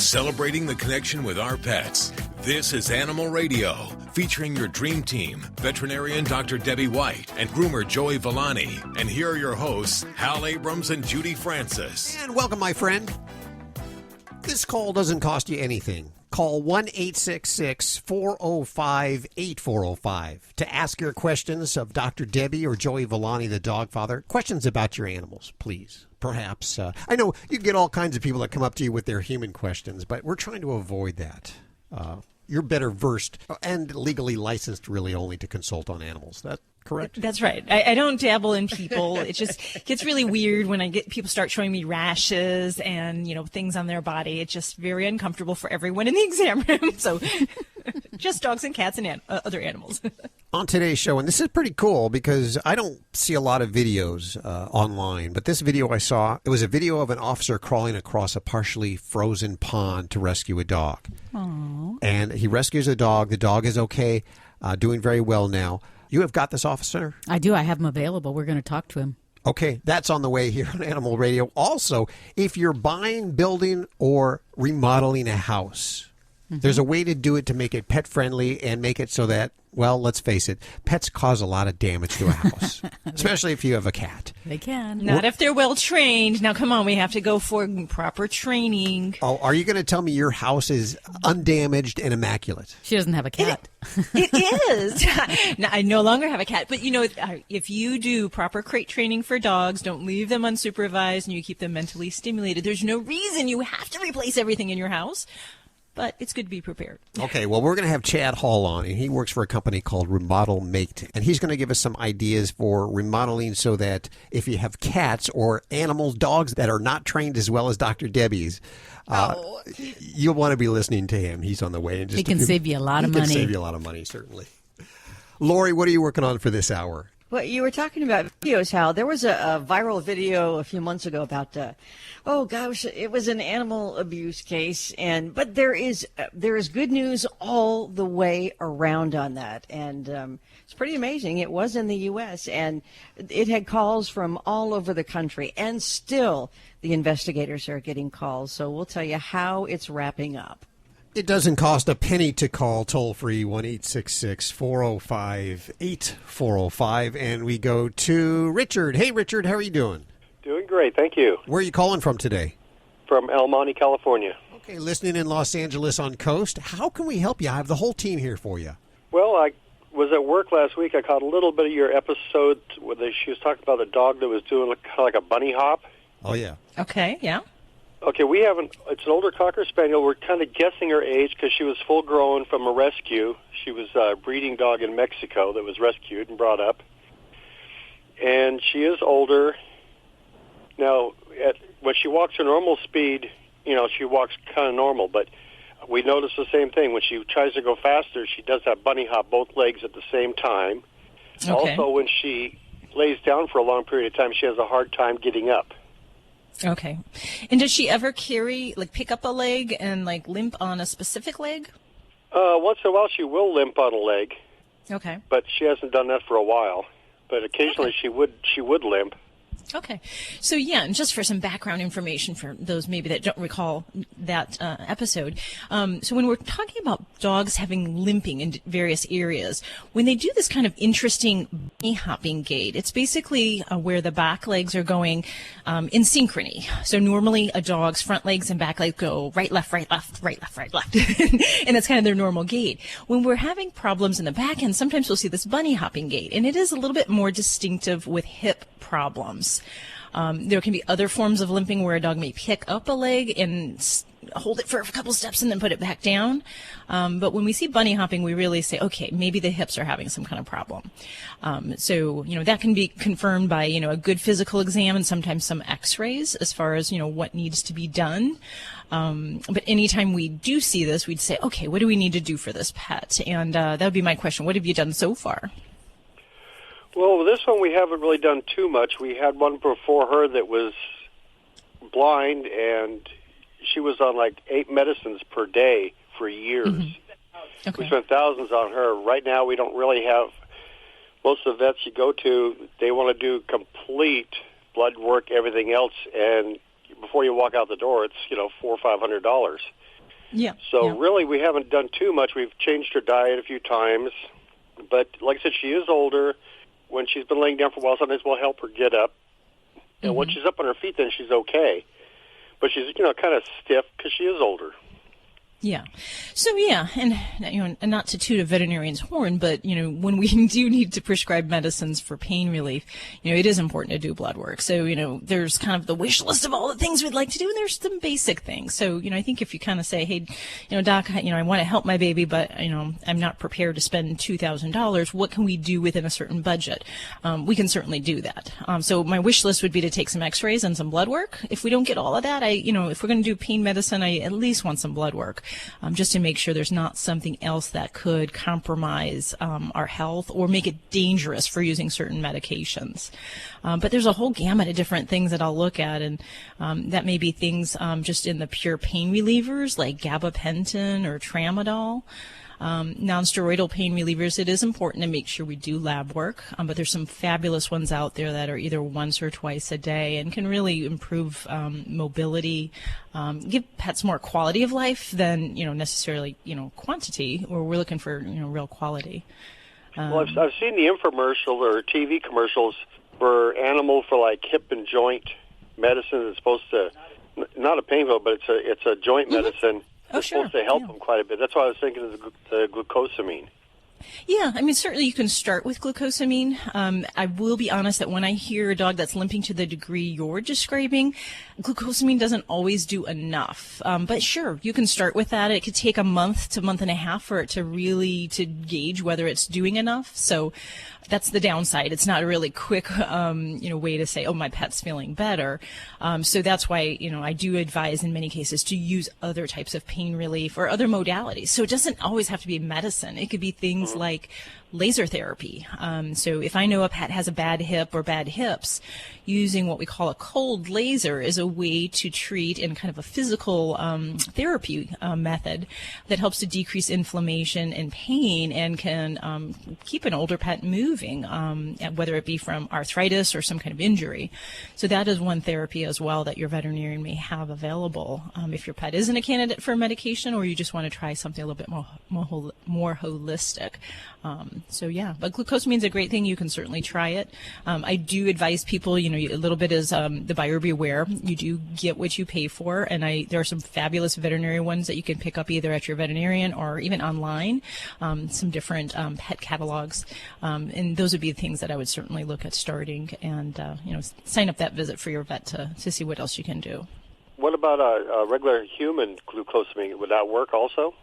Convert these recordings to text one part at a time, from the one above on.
celebrating the connection with our pets. This is Animal Radio, featuring your dream team, veterinarian Dr. Debbie White and groomer Joey Villani. And here are your hosts, Hal Abrams and Judy Francis. And welcome, my friend. This call doesn't cost you anything. Call 1-866-405-8405 to ask your questions of Dr. Debbie or Joey Villani, the dog father. Questions about your animals, please. Perhaps. I know you get all kinds of people that come up to you with their human questions, but we're trying to avoid that. You're better versed and legally licensed really only to consult on animals. Is that correct? That's right. I don't dabble in people. It just gets really weird when I get people start showing me rashes and, things on their body. It's just very uncomfortable for everyone in the exam room. So just dogs and cats and other animals. On today's show, and this is pretty cool because I don't see a lot of videos online, but this video I saw, it was a video of an officer crawling across a partially frozen pond to rescue a dog. Aww. And he rescues a dog. The dog is okay, doing very well now. You have got this, officer? I do. I have him available. We're going to talk to him. Okay, that's on the way here on Animal Radio. Also, if you're buying, building, or remodeling a house, there's a way to do it to make it pet-friendly and make it so that, well, let's face it, pets cause a lot of damage to a house, especially if you have a cat. They can. Not if they're well-trained. Now, come on, we have to go for proper training. Oh, are you going to tell me your house is undamaged and immaculate? She doesn't have a cat. It is. Now, I no longer have a cat. But, if you do proper crate training for dogs, don't leave them unsupervised, and you keep them mentally stimulated, there's no reason you have to replace everything in your house. But it's good to be prepared. Okay, well, we're going to have Chad Hall on, and he works for a company called Remodel Mate. And he's going to give us some ideas for remodeling so that if you have cats or animals, dogs that are not trained as well as Dr. Debbie's, you'll want to be listening to him. He's on the way. He can save you a lot of money. He can save you a lot of money, certainly. Lori, what are you working on for this hour? Well, you were talking about videos, Hal. There was a viral video a few months ago about, it was an animal abuse case, but there is good news all the way around on that, and it's pretty amazing. It was in the U.S., and it had calls from all over the country, and still the investigators are getting calls. So we'll tell you how it's wrapping up. It doesn't cost a penny to call toll-free 1-866-405-8405. And we go to Richard. Hey, Richard, how are you doing? Doing great, thank you. Where are you calling from today? From El Monte, California. Okay, listening in Los Angeles on Coast. How can we help you? I have the whole team here for you. Well, I was at work last week. I caught a little bit of your episode where she was talking about the dog that was doing kind of like a bunny hop. Oh, yeah. Okay, yeah. Okay, it's an older Cocker Spaniel. We're kind of guessing her age because she was full-grown from a rescue. She was a breeding dog in Mexico that was rescued and brought up. And she is older. Now, when she walks her normal speed, she walks kind of normal, but we notice the same thing. When she tries to go faster, she does that bunny hop both legs at the same time. Okay. Also, when she lays down for a long period of time, she has a hard time getting up. Okay. And does she ever pick up a leg and, limp on a specific leg? Once in a while she will limp on a leg. Okay. But she hasn't done that for a while. But occasionally she would limp. Okay. So, yeah, and just for some background information for those maybe that don't recall that episode. So when we're talking about dogs having limping in various areas, when they do this kind of interesting bunny hopping gait, it's basically where the back legs are going in synchrony. So normally a dog's front legs and back legs go right, left, right, left, right, left, right, left. And that's kind of their normal gait. When we're having problems in the back end, sometimes we'll see this bunny hopping gait, and it is a little bit more distinctive with hip problems. There can be other forms of limping where a dog may pick up a leg and hold it for a couple steps and then put it back down. But when we see bunny hopping, we really say, okay, maybe the hips are having some kind of problem. So, that can be confirmed by, a good physical exam and sometimes some x-rays as far as, what needs to be done. But anytime we do see this, we'd say, okay, what do we need to do for this pet? And that would be my question. What have you done so far? Well, with this one we haven't really done too much. We had one before her that was blind, and she was on 8 medicines per day for years. Mm-hmm. Okay. We spent thousands on her. Right now we don't really have, most of the vets you go to, they want to do complete blood work, everything else, and before you walk out the door, it's $400 or $500. Yeah. So yeah. really, we haven't done too much. We've changed her diet a few times, but like I said, she is older. When she's been laying down for a while, sometimes we'll help her get up. And when she's up on her feet, then she's okay. But she's kind of stiff because she is older. Yeah. So, yeah, and and not to toot a veterinarian's horn, but, when we do need to prescribe medicines for pain relief, it is important to do blood work. So, there's kind of the wish list of all the things we'd like to do, and there's some basic things. So, I think if you kind of say, hey, Doc, I want to help my baby, but, I'm not prepared to spend $2,000, what can we do within a certain budget? We can certainly do that. So my wish list would be to take some x-rays and some blood work. If we don't get all of that, if we're going to do pain medicine, I at least want some blood work. Just to make sure there's not something else that could compromise our health or make it dangerous for using certain medications. But there's a whole gamut of different things that I'll look at, and that may be things just in the pure pain relievers like gabapentin or tramadol. Non-steroidal pain relievers, it is important to make sure we do lab work, but there's some fabulous ones out there that are either once or twice a day and can really improve mobility, give pets more quality of life than necessarily quantity, or we're looking for real quality. Well, I've seen the infomercial or TV commercials for animal for like hip and joint medicine. It's supposed to not a pain pill, but it's a joint medicine. It's supposed to help them quite a bit. That's why I was thinking of the glucosamine. Yeah, certainly you can start with glucosamine. I will be honest that when I hear a dog that's limping to the degree you're describing, glucosamine doesn't always do enough. But sure, you can start with that. It could take a month to month and a half for it to really gauge whether it's doing enough. So that's the downside. It's not a really quick, way to say, oh, my pet's feeling better. So that's why, I do advise in many cases to use other types of pain relief or other modalities. So it doesn't always have to be medicine. It could be things like laser therapy. So if I know a pet has a bad hip or bad hips, using what we call a cold laser is a way to treat in kind of a physical therapy method that helps to decrease inflammation and pain and can keep an older pet moving, whether it be from arthritis or some kind of injury. So that is one therapy as well that your veterinarian may have available if your pet isn't a candidate for medication or you just want to try something a little bit more holistic. But glucosamine is a great thing. You can certainly try it. I do advise people, a little bit as the buyer beware. You do get what you pay for, and there are some fabulous veterinary ones that you can pick up either at your veterinarian or even online, some different pet catalogs, and those would be the things that I would certainly look at starting and, sign up that visit for your vet to see what else you can do. What about a regular human glucosamine? Would that work also?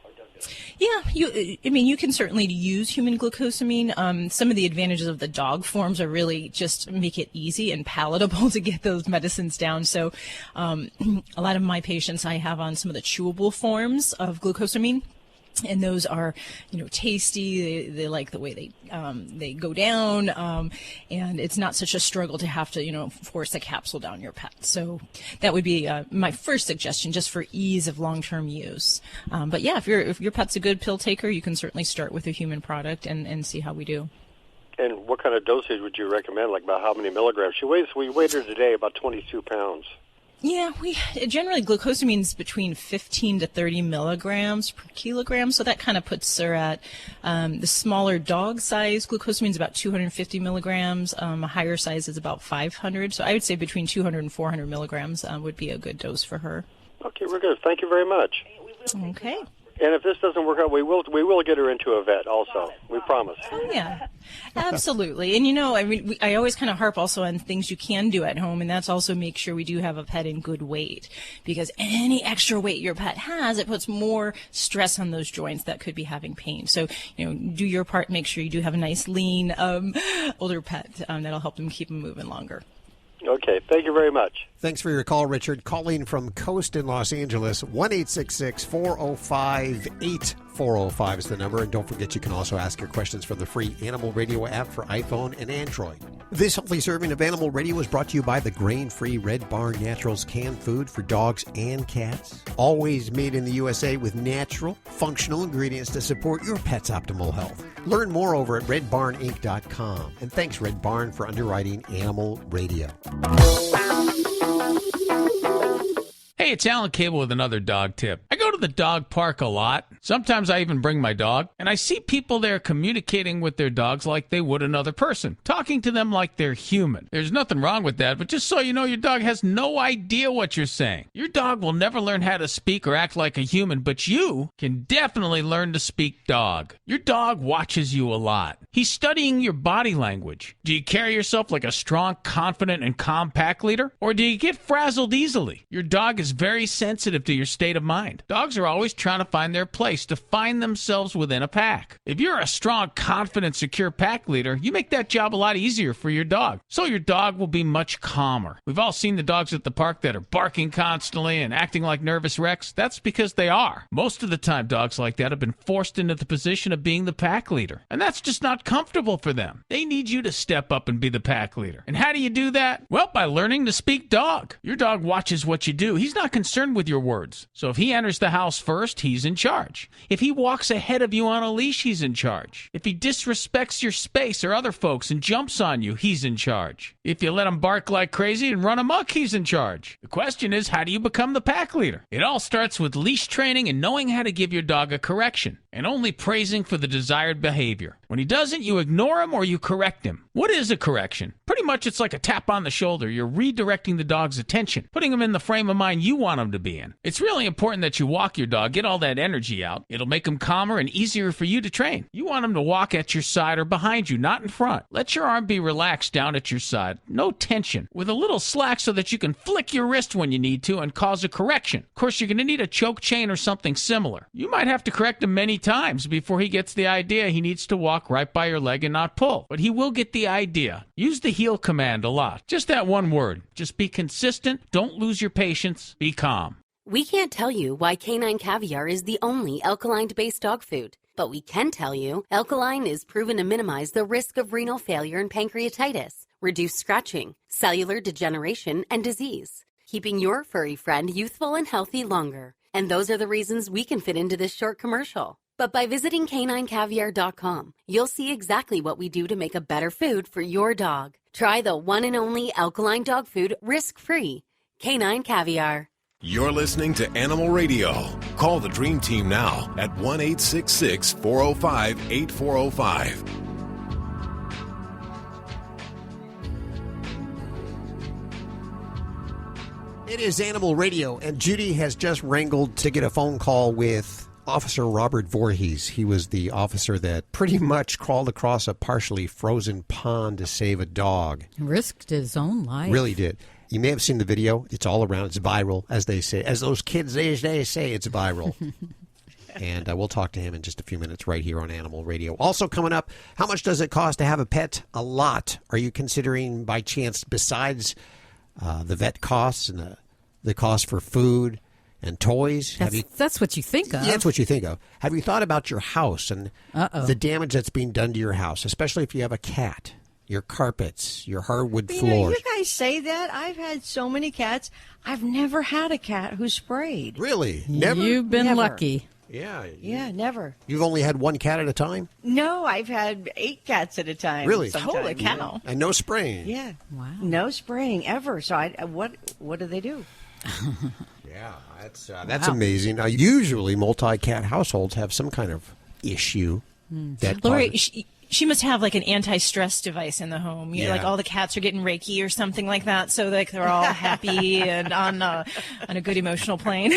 Yeah, you can certainly use human glucosamine. Some of the advantages of the dog forms are really just make it easy and palatable to get those medicines down. So a lot of my patients I have on some of the chewable forms of glucosamine. And those are, tasty. They like the way they go down, and it's not such a struggle to have to, force a capsule down your pet. So that would be my first suggestion, just for ease of long-term use. But yeah, if your pet's a good pill taker, you can certainly start with a human product and see how we do. And what kind of dosage would you recommend? Like about how many milligrams? We weighed her today about 22 pounds. Yeah, generally glucosamine is between 15 to 30 milligrams per kilogram, so that kind of puts her at the smaller dog size. Glucosamine is about 250 milligrams. A higher size is about 500. So I would say between 200 and 400 milligrams would be a good dose for her. Okay, we're good. Thank you very much. Okay. And if this doesn't work out, we will get her into a vet also. We promise. Oh, yeah, absolutely. And, I always kind of harp also on things you can do at home, and that's also make sure we do have a pet in good weight, because any extra weight your pet has, it puts more stress on those joints that could be having pain. So, do your part, make sure you do have a nice, lean, older pet that'll help them keep them moving longer. Okay, thank you very much. Thanks for your call, Richard. Calling from Coast in Los Angeles, 1-866-405-8405 is the number. And don't forget, you can also ask your questions from the free Animal Radio app for iPhone and Android. This healthy serving of Animal Radio is brought to you by the grain-free Red Barn Naturals canned food for dogs and cats. Always made in the USA with natural, functional ingredients to support your pet's optimal health. Learn more over at redbarninc.com. And thanks, Red Barn, for underwriting Animal Radio. Hey, it's Alan Cable with another dog tip. I go to the dog park a lot. Sometimes I even bring my dog, and I see people there communicating with their dogs like they would another person, talking to them like they're human. There's nothing wrong with that, but just so you know, your dog has no idea what you're saying. Your dog will never learn how to speak or act like a human, but you can definitely learn to speak dog. Your dog watches you a lot. He's studying your body language. Do you carry yourself like a strong, confident, and calm pack leader? Or do you get frazzled easily? Your dog is very sensitive to your state of mind. Dogs are always trying to find their place, to find themselves within a pack. If you're a strong, confident, secure pack leader, you make that job a lot easier for your dog. So your dog will be much calmer. We've all seen the dogs at the park that are barking constantly and acting like nervous wrecks. That's because they are. Most of the time, dogs like that have been forced into the position of being the pack leader. And that's just not comfortable for them. They need you to step up and be the pack leader. And how do you do that? Well, by learning to speak dog. Your dog watches what you do. He's not concerned with your words. So if he enters the house first, he's in charge. If he walks ahead of you on a leash, he's in charge. If he disrespects your space or other folks and jumps on you, he's in charge. If you let him bark like crazy and run amok, he's in charge. The question is, how do you become the pack leader? It all starts with leash training and knowing how to give your dog a correction, and only praising for the desired behavior. When he doesn't, you ignore him or you correct him. What is a correction? Pretty much it's like a tap on the shoulder. You're redirecting the dog's attention, putting him in the frame of mind you want him to be in. It's really important that you walk your dog, get all that energy out. It'll make him calmer and easier for you to train. You want him to walk at your side or behind you, not in front. Let your arm be relaxed down at your side. No tension. With a little slack so that you can flick your wrist when you need to and cause a correction. Of course, you're going to need a choke chain or something similar. You might have to correct him many times before he gets the idea he needs to walk right by your leg and not pull. But he will get the idea. Use the heel command a lot. Just that one word. Just be consistent. Don't lose your patience. Be calm. We can't tell you why Canine Caviar is the only alkaline-based dog food, but we can tell you alkaline is proven to minimize the risk of renal failure and pancreatitis, reduce scratching, cellular degeneration, and disease, keeping your furry friend youthful and healthy longer. And those are the reasons we can fit into this short commercial. But by visiting caninecaviar.com, you'll see exactly what we do to make a better food for your dog. Try the one and only alkaline dog food risk-free. Canine Caviar. You're listening to Animal Radio. Call the Dream Team now at 1-866-405-8405. It is Animal Radio, and Judy has just wrangled to get a phone call with Officer Robert Voorhees. He was the officer that pretty much crawled across a partially frozen pond to save a dog. Risked his own life. Really did. You may have seen the video. It's all around. It's viral, as they say. As those kids these days say, it's viral. And we'll talk to him in just a few minutes right here on Animal Radio. Also coming up, how much does it cost to have a pet? A lot. Are you considering, by chance, besides the vet costs and the cost for food and toys? That's what you think of. Yeah, that's what you think of. Have you thought about your house and the damage that's being done to your house, especially if you have a cat? Your carpets, your hardwood floors. You guys say that. I've had so many cats. I've never had a cat who sprayed. Really? Never? You've been Never. lucky. Yeah. Yeah, never. You've only had one cat at a time? No, I've had 8 cats at a time. Really? sometimes. Holy cow. And no spraying? Yeah. Wow. No spraying ever. So what do they do? Yeah, that's amazing. Usually multi-cat households have some kind of issue. That Lori, causes- she must have like an anti-stress device in the home. Yeah. Like all the cats are getting Reiki or something like that, so like they're all happy and on a good emotional plane.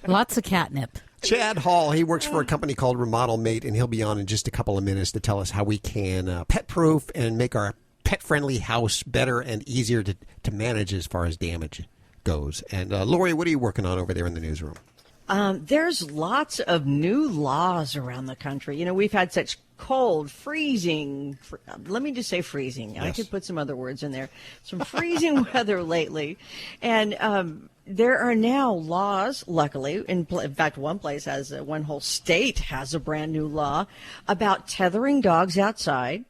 Lots of catnip. Chad Hall, he works for a company called Remodel Mate, and he'll be on in just a couple of minutes to tell us how we can pet-proof and make our pet-friendly house better and easier to manage as far as damage goes. And Lori, what are you working on over there in the newsroom? There's lots of new laws around the country. You know, we've had such cold, freezing, let me just say freezing. Yes. I could put some other words in there. Some freezing weather lately. And there are now laws, luckily, in fact, one whole state has a brand new law about tethering dogs outside.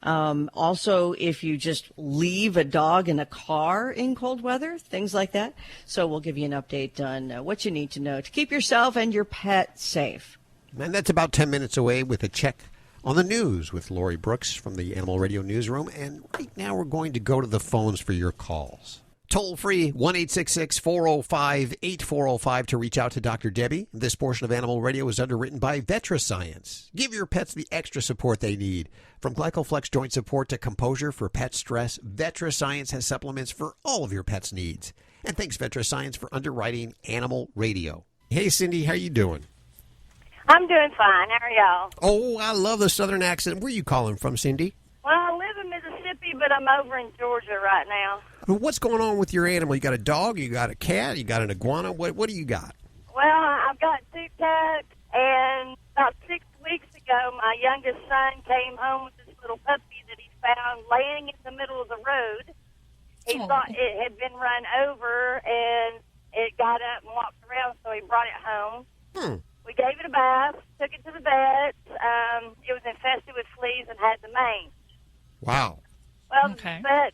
Also, if you just leave a dog in a car in cold weather, things like that. So we'll give you an update on what you need to know to keep yourself and your pet safe. And that's about 10 minutes away with a check on the news with Lori Brooks from the Animal Radio Newsroom. And right now we're going to go to the phones for your calls. Toll free, 1-866-405-8405 to reach out to Dr. Debbie. This portion of Animal Radio is underwritten by VetraScience. Give your pets the extra support they need. From Glycoflex joint support to composure for pet stress, VetraScience has supplements for all of your pet's needs. And thanks, VetraScience, for underwriting Animal Radio. Hey, Cindy, how you doing? I'm doing fine. How are y'all? Oh, I love the southern accent. Where are you calling from, Cindy? Well, I live in Mississippi, but I'm over in Georgia right now. What's going on with your animal? You got a dog, you got a cat, you got an iguana? What do you got? Well, I've got 2 cats, and about 6 weeks ago, my youngest son came home with this little puppy that he found laying in the middle of the road. He thought it had been run over, and it got up and walked around, so he brought it home. We gave it a bath, took it to the vet. It was infested with fleas and had the mange. Wow. Well, the vet,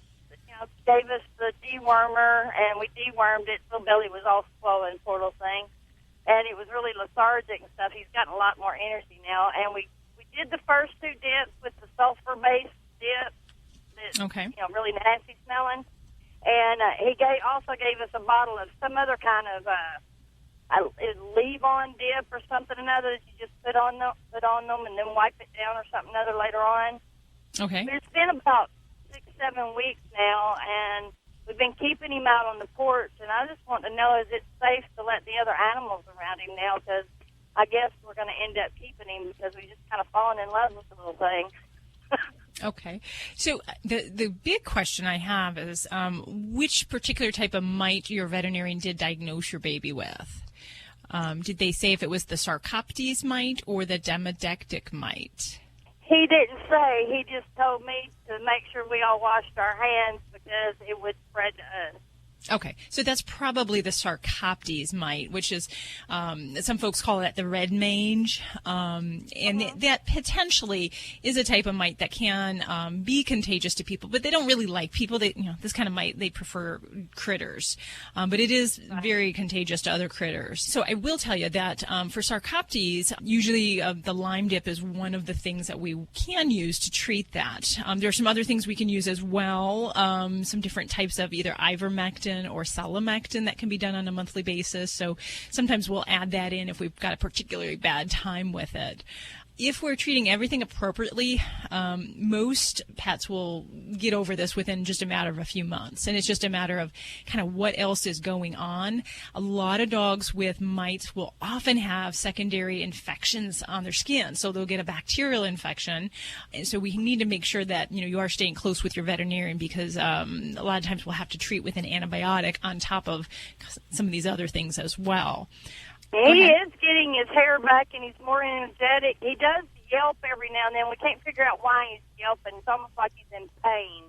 gave us the dewormer, and we dewormed it. The belly was all swollen, poor little thing. And it was really lethargic and stuff. He's gotten a lot more energy now. And we did the first 2 dips with the sulfur-based dip. That's, really nasty smelling. And he also gave us a bottle of some other kind of leave-on dip or something another that you just put on them and then wipe it down or something other later on. Okay. But it's been about 6-7 weeks now, and we've been keeping him out on the porch, and I just want to know, is it safe to let the other animals around him now? Because I guess we're going to end up keeping him because we just kind of fallen in love with the little thing. Okay. So the big question I have is which particular type of mite your veterinarian did diagnose your baby with? Did they say if it was the Sarcoptes mite or the Demodectic mite? He didn't say. He just told me to make sure we all washed our hands because it would spread to us. Okay, so that's probably the Sarcoptes mite, which is, some folks call that the red mange, and that potentially is a type of mite that can be contagious to people, but they don't really like people. They, this kind of mite, they prefer critters, but it is very contagious to other critters. So I will tell you that for Sarcoptes, usually the lime dip is one of the things that we can use to treat that. There are some other things we can use as well, some different types of either ivermectin or selamectin that can be done on a monthly basis. So sometimes we'll add that in if we've got a particularly bad time with it. If we're treating everything appropriately, most pets will get over this within just a matter of a few months. And it's just a matter of kind of what else is going on. A lot of dogs with mites will often have secondary infections on their skin. So they'll get a bacterial infection. And so we need to make sure that, you are staying close with your veterinarian because a lot of times we'll have to treat with an antibiotic on top of some of these other things as well. He is getting his hair back, and he's more energetic. He does yelp every now and then. We can't figure out why he's yelping. It's almost like he's in pain.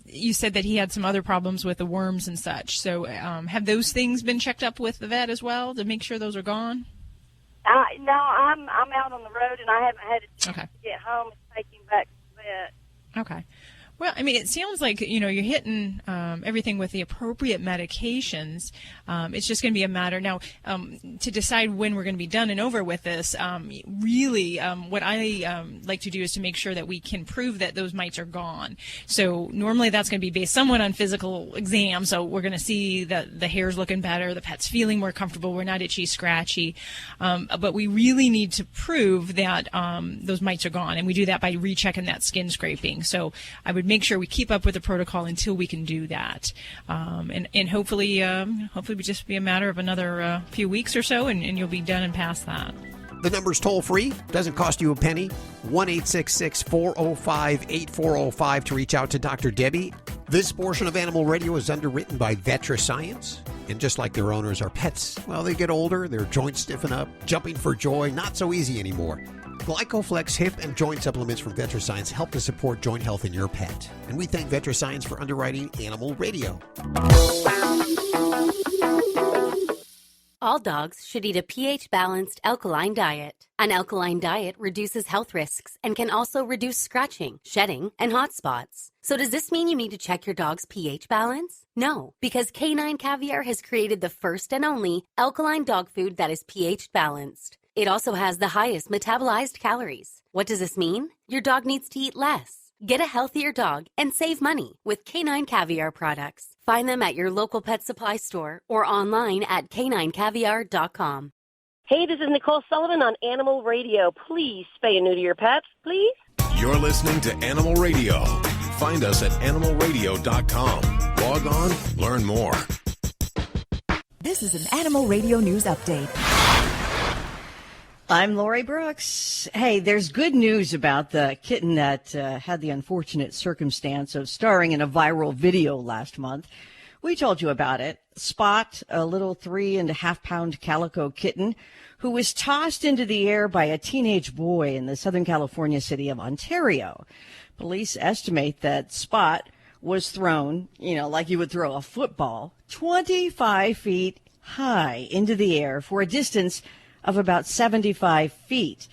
You said that he had some other problems with the worms and such. So have those things been checked up with the vet as well to make sure those are gone? No, I'm out on the road, and I haven't had a chance to get home and take him back to the vet. Okay. Well, I mean, it sounds like, you're hitting everything with the appropriate medications. It's just going to be a matter now to decide when we're going to be done and over with this. Really, what I like to do is to make sure that we can prove that those mites are gone. So normally that's going to be based somewhat on physical exam. So we're going to see that the hair's looking better, the pet's feeling more comfortable, we're not itchy, scratchy. But we really need to prove that those mites are gone. And we do that by rechecking that skin scraping. So I would make sure we keep up with the protocol until we can do that. And hopefully we just be a matter of another few weeks or so, and you'll be done and past that. The number's toll-free. Doesn't cost you a penny. 1-866-405-8405 to reach out to Dr. Debbie. This portion of Animal Radio is underwritten by VetraScience. And just like their owners, our pets, well, they get older, their joints stiffen up, jumping for joy, not so easy anymore. Glycoflex hip and joint supplements from VetraScience help to support joint health in your pet. And we thank VetraScience for underwriting Animal Radio. All dogs should eat a pH-balanced alkaline diet. An alkaline diet reduces health risks and can also reduce scratching, shedding, and hot spots. So does this mean you need to check your dog's pH balance? No, because Canine Caviar has created the first and only alkaline dog food that is pH balanced. It also has the highest metabolized calories. What does this mean? Your dog needs to eat less. Get a healthier dog and save money with Canine Caviar products. Find them at your local pet supply store or online at caninecaviar.com. Hey, this is Nicole Sullivan on Animal Radio. Please spay and neuter your pets, please. You're listening to Animal Radio. Find us at animalradio.com. Log on, learn more. This is an Animal Radio News Update. I'm Lori Brooks. Hey, there's good news about the kitten that had the unfortunate circumstance of starring in a viral video last month. We told you about it. Spot, a little 3.5-pound calico kitten who was tossed into the air by a teenage boy in the Southern California city of Ontario. Police estimate that Spot was thrown, like you would throw a football, 25 feet high into the air for a distance of about 75 feet.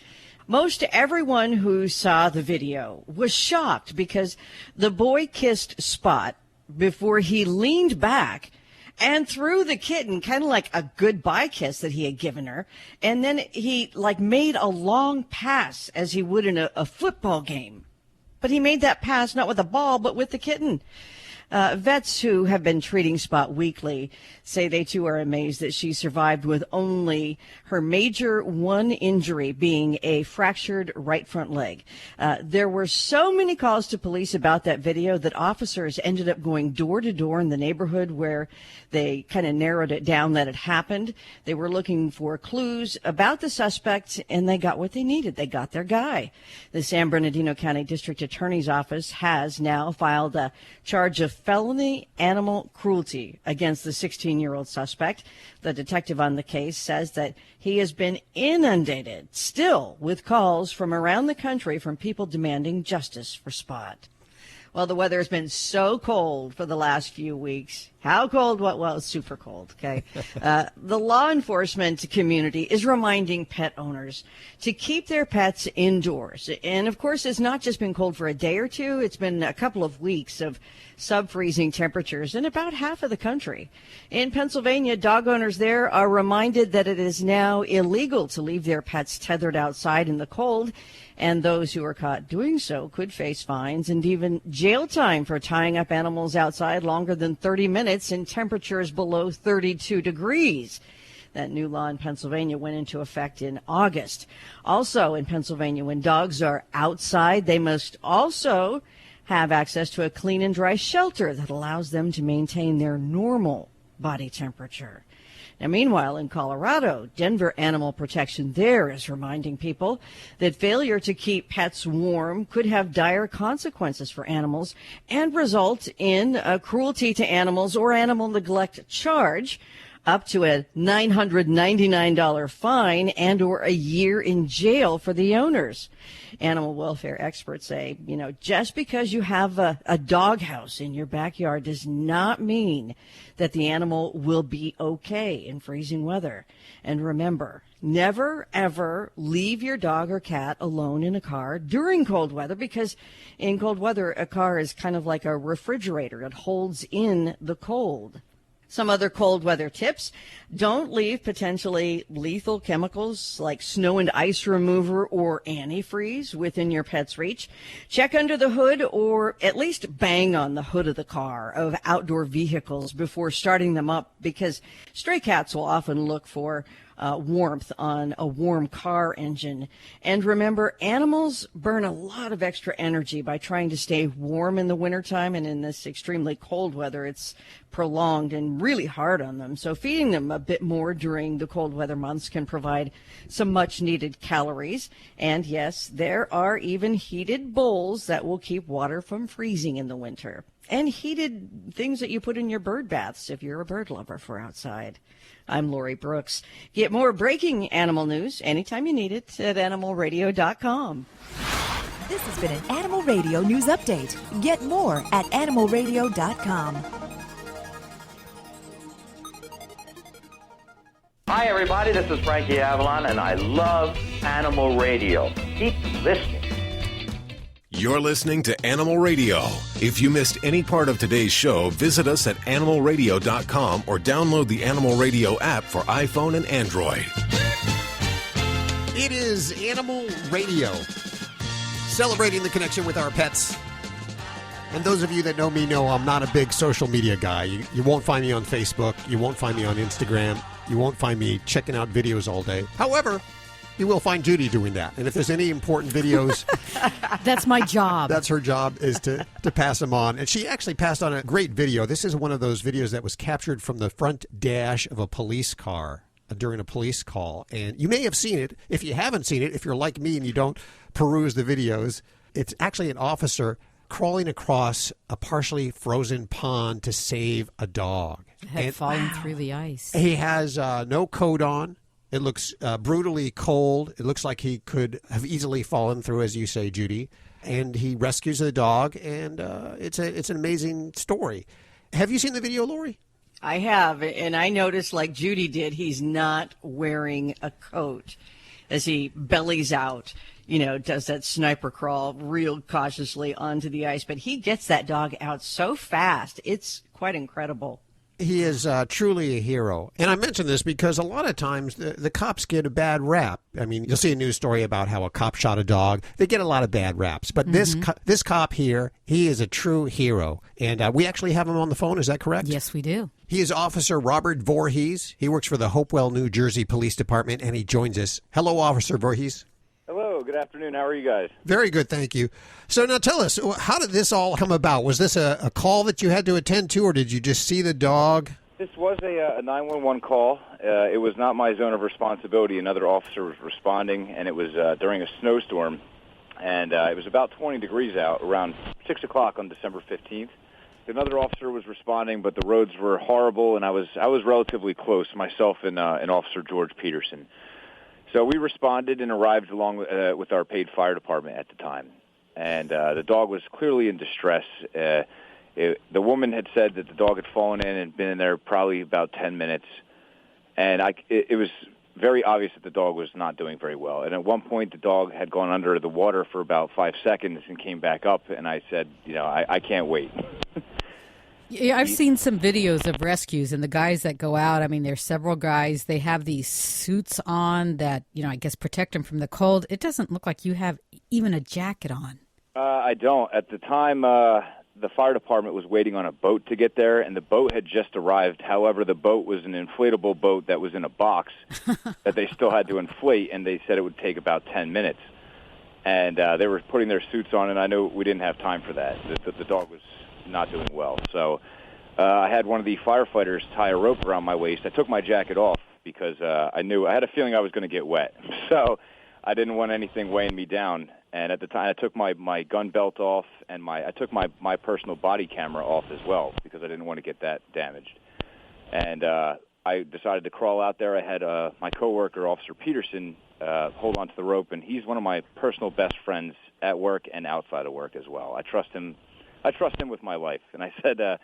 Most everyone who saw the video was shocked because the boy kissed Spot before he leaned back and threw the kitten, kind of like a goodbye kiss that he had given her. And then he made a long pass as he would in a football game. But he made that pass not with the ball, but with the kitten. Vets who have been treating Spot weekly say they too are amazed that she survived with only her major one injury being a fractured right front leg. There were so many calls to police about that video that officers ended up going door to door in the neighborhood where they kind of narrowed it down that it happened. They were looking for clues about the suspect, and they got what they needed. They got their guy. The San Bernardino County District Attorney's Office has now filed a charge of felony animal cruelty against the 16-year-old suspect. The detective on the case says that he has been inundated still with calls from around the country from people demanding justice for Spot. Well, the weather has been so cold for the last few weeks. How cold? Well, it's super cold, okay? The law enforcement community is reminding pet owners to keep their pets indoors. And, of course, it's not just been cold for a day or two. It's been a couple of weeks of sub-freezing temperatures in about half of the country. In Pennsylvania, dog owners there are reminded that it is now illegal to leave their pets tethered outside in the cold, and those who are caught doing so could face fines and even jail time for tying up animals outside longer than 30 minutes in temperatures below 32 degrees. That new law in Pennsylvania went into effect in August. Also in Pennsylvania, when dogs are outside, they must also have access to a clean and dry shelter that allows them to maintain their normal body temperature. Now, meanwhile, in Colorado, Denver Animal Protection there is reminding people that failure to keep pets warm could have dire consequences for animals and result in a cruelty to animals or animal neglect charge, up to a $999 fine and or a year in jail for the owners. Animal welfare experts say, just because you have a doghouse in your backyard does not mean that the animal will be okay in freezing weather. And remember, never, ever leave your dog or cat alone in a car during cold weather, because in cold weather, a car is kind of like a refrigerator. It holds in the cold. Some other cold weather tips: don't leave potentially lethal chemicals like snow and ice remover or antifreeze within your pet's reach. Check under the hood, or at least bang on the hood of the car of outdoor vehicles before starting them up, because stray cats will often look for warmth on a warm car engine. And remember, animals burn a lot of extra energy by trying to stay warm in the wintertime, and in this extremely cold weather, it's prolonged and really hard on them. So feeding them a bit more during the cold weather months can provide some much needed calories. And yes, there are even heated bowls that will keep water from freezing in the winter, and heated things that you put in your bird baths if you're a bird lover for outside. I'm Lori Brooks. Get more breaking animal news anytime you need it at animalradio.com. This has been an Animal Radio News Update. Get more at animalradio.com. Hi, everybody. This is Frankie Avalon, and I love Animal Radio. Keep listening. You're listening to Animal Radio. If you missed any part of today's show, visit us at animalradio.com or download the Animal Radio app for iPhone and Android. It is Animal Radio, celebrating the connection with our pets And those of you that know me know I'm not a big social media guy. You won't find me on Facebook. You won't find me on Instagram. You won't find me checking out videos all day. However, you will find Judy doing that. And if there's any important videos... That's my job. That's her job, is to pass them on. And she actually passed on a great video. This is one of those videos that was captured from the front dash of a police car during a police call. And you may have seen it. If you haven't seen it, if you're like me and you don't peruse the videos, it's actually an officer crawling across a partially frozen pond to save a dog. Had fallen through the ice. He has no coat on. It looks brutally cold. It looks like he could have easily fallen through, as you say, Judy. And he rescues the dog, and it's an amazing story. Have you seen the video, Lori? I have, and I noticed, like Judy did, he's not wearing a coat as he bellies out. Does that sniper crawl real cautiously onto the ice. But he gets that dog out so fast. It's quite incredible. He is truly a hero. And I mention this because a lot of times the cops get a bad rap. I mean, you'll see a news story about how a cop shot a dog. They get a lot of bad raps. But this cop here, he is a true hero. And we actually have him on the phone. Is that correct? Yes, we do. He is Officer Robert Voorhees. He works for the Hopewell, New Jersey Police Department, and he joins us. Hello, Officer Voorhees. Hello, good afternoon. How are you guys? Very good, thank you. So now tell us, how did this all come about? Was this a call that you had to attend to, or did you just see the dog? This was a 911 call. It was not my zone of responsibility. Another officer was responding, and it was during a snowstorm. And it was about 20 degrees out, around 6 o'clock on December 15th. Another officer was responding, but the roads were horrible, and I was relatively close, myself and Officer George Peterson. So we responded and arrived along with our paid fire department at the time. And the dog was clearly in distress. The woman had said that the dog had fallen in and been in there probably about 10 minutes. And it was very obvious that the dog was not doing very well. And at one point, the dog had gone under the water for about 5 seconds and came back up. And I said, I can't wait. Yeah, I've seen some videos of rescues, and the guys that go out, I mean, there's several guys, they have these suits on that, I guess protect them from the cold. It doesn't look like you have even a jacket on. I don't. At the time, the fire department was waiting on a boat to get there, and the boat had just arrived. However, the boat was an inflatable boat that was in a box that they still had to inflate, and they said it would take about 10 minutes. And they were putting their suits on, and I knew we didn't have time for that. The dog was not doing well. So I had one of the firefighters tie a rope around my waist. I took my jacket off because I had a feeling I was going to get wet. So I didn't want anything weighing me down. And at the time, I took my gun belt off, and I took my personal body camera off as well because I didn't want to get that damaged. And I decided to crawl out there. I had my coworker, Officer Peterson, hold onto the rope, and he's one of my personal best friends at work and outside of work as well. I trust him with my life. And I said, I'm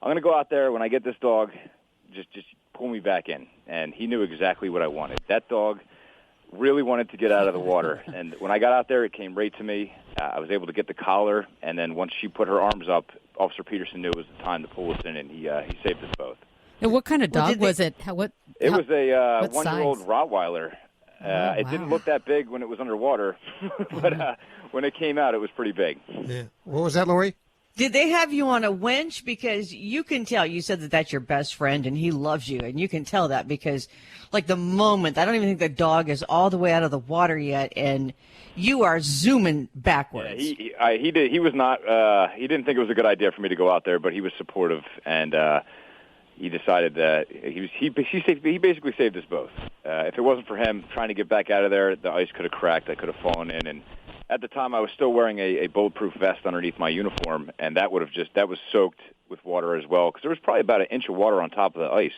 going to go out there. When I get this dog, just pull me back in. And he knew exactly what I wanted. That dog really wanted to get out of the water. And when I got out there, it came right to me. I was able to get the collar. And then once she put her arms up, Officer Peterson knew it was the time to pull us in, and he saved us both. And what kind of dog was it? It was a one-year-old Rottweiler. Wow. It didn't look that big when it was underwater, but when it came out, it was pretty big. Yeah. What was that, Lori? Did they have you on a winch? Because you can tell, you said that that's your best friend and he loves you. And you can tell that because, like, the moment, I don't even think the dog is all the way out of the water yet, and you are zooming backwards. Yeah, he was not, he didn't think it was a good idea for me to go out there, but he was supportive, and he decided that he basically saved us both. If it wasn't for him trying to get back out of there, the ice could have cracked, I could have fallen in, and at the time, I was still wearing a bulletproof vest underneath my uniform, and that was soaked with water as well, because there was probably about an inch of water on top of the ice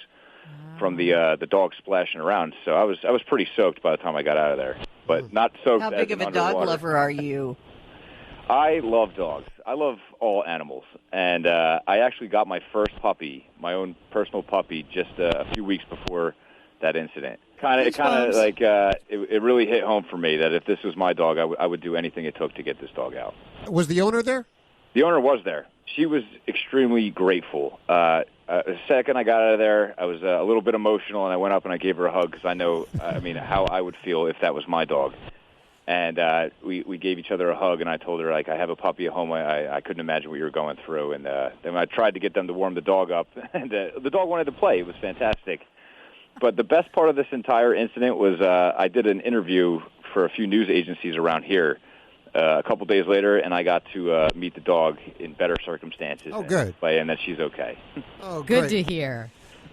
from the dog splashing around. So I was pretty soaked by the time I got out of there, but not soaked. How big of a dog lover are you? I love dogs. I love all animals, and I actually got my first puppy, my own personal puppy, just a few weeks before that incident. It really hit home for me that if this was my dog, I would do anything it took to get this dog out. Was the owner there? The owner was there. She was extremely grateful. The second I got out of there, I was a little bit emotional, and I went up and I gave her a hug because I know, how I would feel if that was my dog. And we gave each other a hug, and I told her, like, I have a puppy at home. I couldn't imagine what you were going through. And then I tried to get them to warm the dog up, and the dog wanted to play. It was fantastic. But the best part of this entire incident was I did an interview for a few news agencies around here a couple days later, and I got to meet the dog in better circumstances. Oh, good. And that she's okay. Oh, good to hear.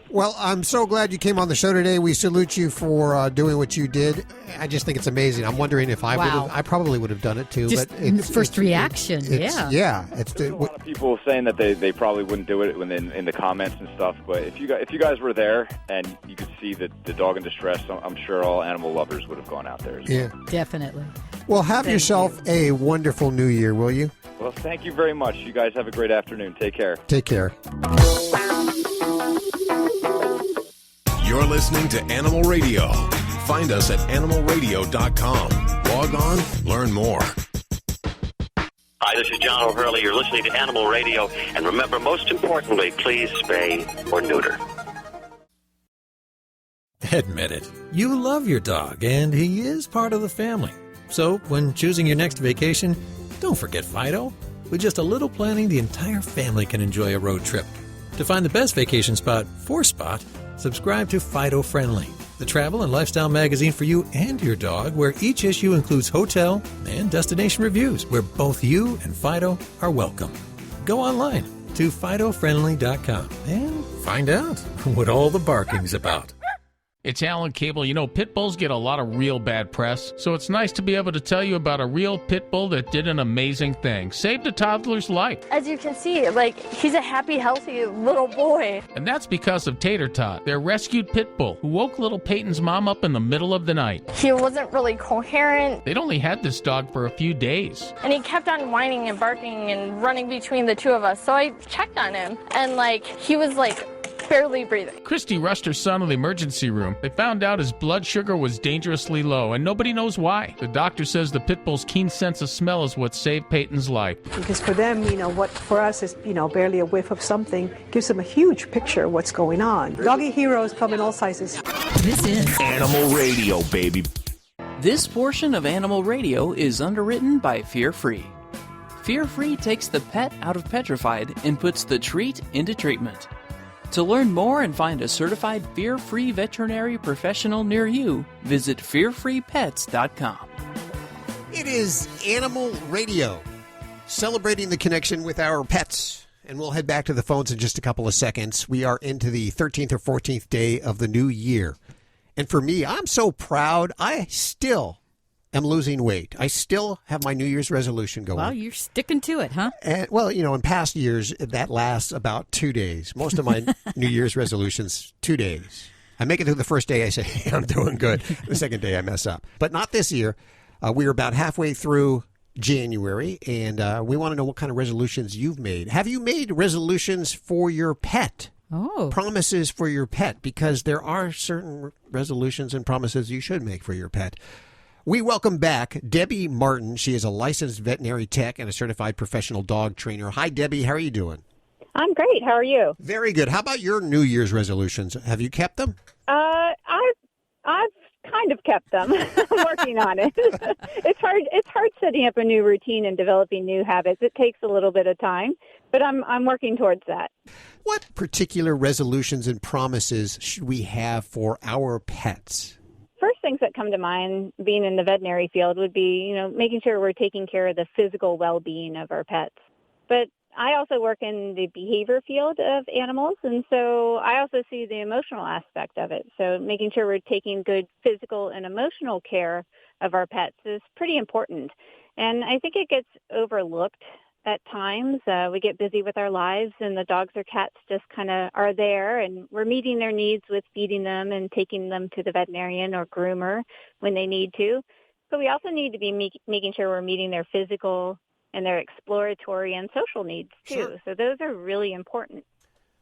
Well, I'm so glad you came on the show today. We salute you for doing what you did. I just think it's amazing. I'm wondering if I probably would have done it too. Just but first reaction, yeah. Yeah. There's a lot of people saying that they probably wouldn't do it when in the comments and stuff. But if you guys were there and you could see the dog in distress, I'm sure all animal lovers would have gone out there as well. Yeah, definitely. Well, have yourself a wonderful new year, will you? Well, thank you very much. You guys have a great afternoon. Take care. Take care. You're listening to Animal Radio. Find us at animalradio.com. Log on, learn more. Hi, this is John O'Hurley. You're listening to Animal Radio. And remember, most importantly, please spay or neuter. Admit it. You love your dog, and he is part of the family. So when choosing your next vacation, don't forget Fido. With just a little planning, the entire family can enjoy a road trip. To find the best vacation spot for Spot, subscribe to Fido Friendly, the travel and lifestyle magazine for you and your dog, where each issue includes hotel and destination reviews, where both you and Fido are welcome. Go online to FidoFriendly.com and find out what all the barking's about. It's Alan Cable. You know, pit bulls get a lot of real bad press, so it's nice to be able to tell you about a real pit bull that did an amazing thing. Saved a toddler's life. As you can see, he's a happy, healthy little boy. And that's because of Tater Tot, their rescued pit bull, who woke little Peyton's mom up in the middle of the night. He wasn't really coherent. They'd only had this dog for a few days. And he kept on whining and barking and running between the two of us, so I checked on him, and he was barely breathing. Christy rushed her son to the emergency room. They found out his blood sugar was dangerously low, and nobody knows why. The doctor says the pit bull's keen sense of smell is what saved Peyton's life. Because for them, what for us is, barely a whiff of something, gives them a huge picture of what's going on. Doggy heroes come in all sizes. This is Animal Radio, baby. This portion of Animal Radio is underwritten by Fear Free. Fear Free takes the pet out of petrified and puts the treat into treatment. To learn more and find a certified fear-free veterinary professional near you, visit fearfreepets.com. It is Animal Radio, celebrating the connection with our pets. And we'll head back to the phones in just a couple of seconds. We are into the 13th or 14th day of the new year. And for me, I'm so proud. I still am losing weight. I still have my New Year's resolution going. Well, you're sticking to it, huh? And, in past years, that lasts about 2 days. Most of my New Year's resolutions, 2 days. I make it through the first day, I say, hey, I'm doing good. The second day, I mess up. But not this year. We are about halfway through January, and we want to know what kind of resolutions you've made. Have you made resolutions for your pet? Oh. Promises for your pet, because there are certain resolutions and promises you should make for your pet. We welcome back Debbie Martin. She is a licensed veterinary tech and a certified professional dog trainer. Hi, Debbie. How are you doing? I'm great. How are you? Very good. How about your New Year's resolutions? Have you kept them? I've kind of kept them. I'm working on it. It's hard setting up a new routine and developing new habits. It takes a little bit of time, but I'm working towards that. What particular resolutions and promises should we have for our pets? First things that come to mind, being in the veterinary field, would be, making sure we're taking care of the physical well-being of our pets. But I also work in the behavior field of animals, and so I also see the emotional aspect of it. So making sure we're taking good physical and emotional care of our pets is pretty important. And I think it gets overlooked at times. We get busy with our lives, and the dogs or cats just kind of are there, and we're meeting their needs with feeding them and taking them to the veterinarian or groomer when they need to. But we also need to be making sure we're meeting their physical and their exploratory and social needs, too. Sure. So those are really important.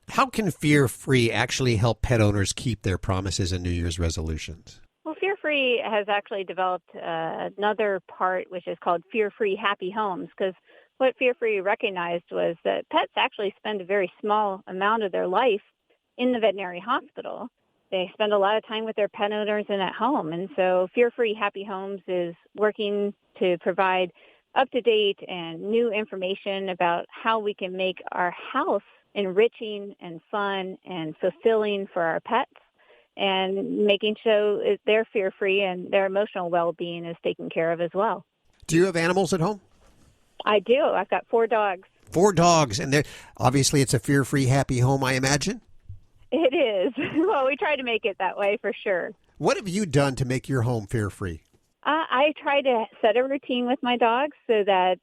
How can Fear Free actually help pet owners keep their promises and New Year's resolutions? Well, Fear Free has actually developed another part, which is called Fear Free Happy Homes, because what Fear Free recognized was that pets actually spend a very small amount of their life in the veterinary hospital. they spend a lot of time with their pet owners and at home. And so Fear-Free Happy Homes is working to provide up-to-date and new information about how we can make our house enriching and fun and fulfilling for our pets, and making sure they're fear-free and their emotional well-being is taken care of as well. Do you have animals at home? I do. I've got 4 dogs. 4 dogs, and obviously it's a fear-free, happy home, I imagine? It is. Well, we try to make it that way for sure. What have you done to make your home fear-free? I try to set a routine with my dogs so that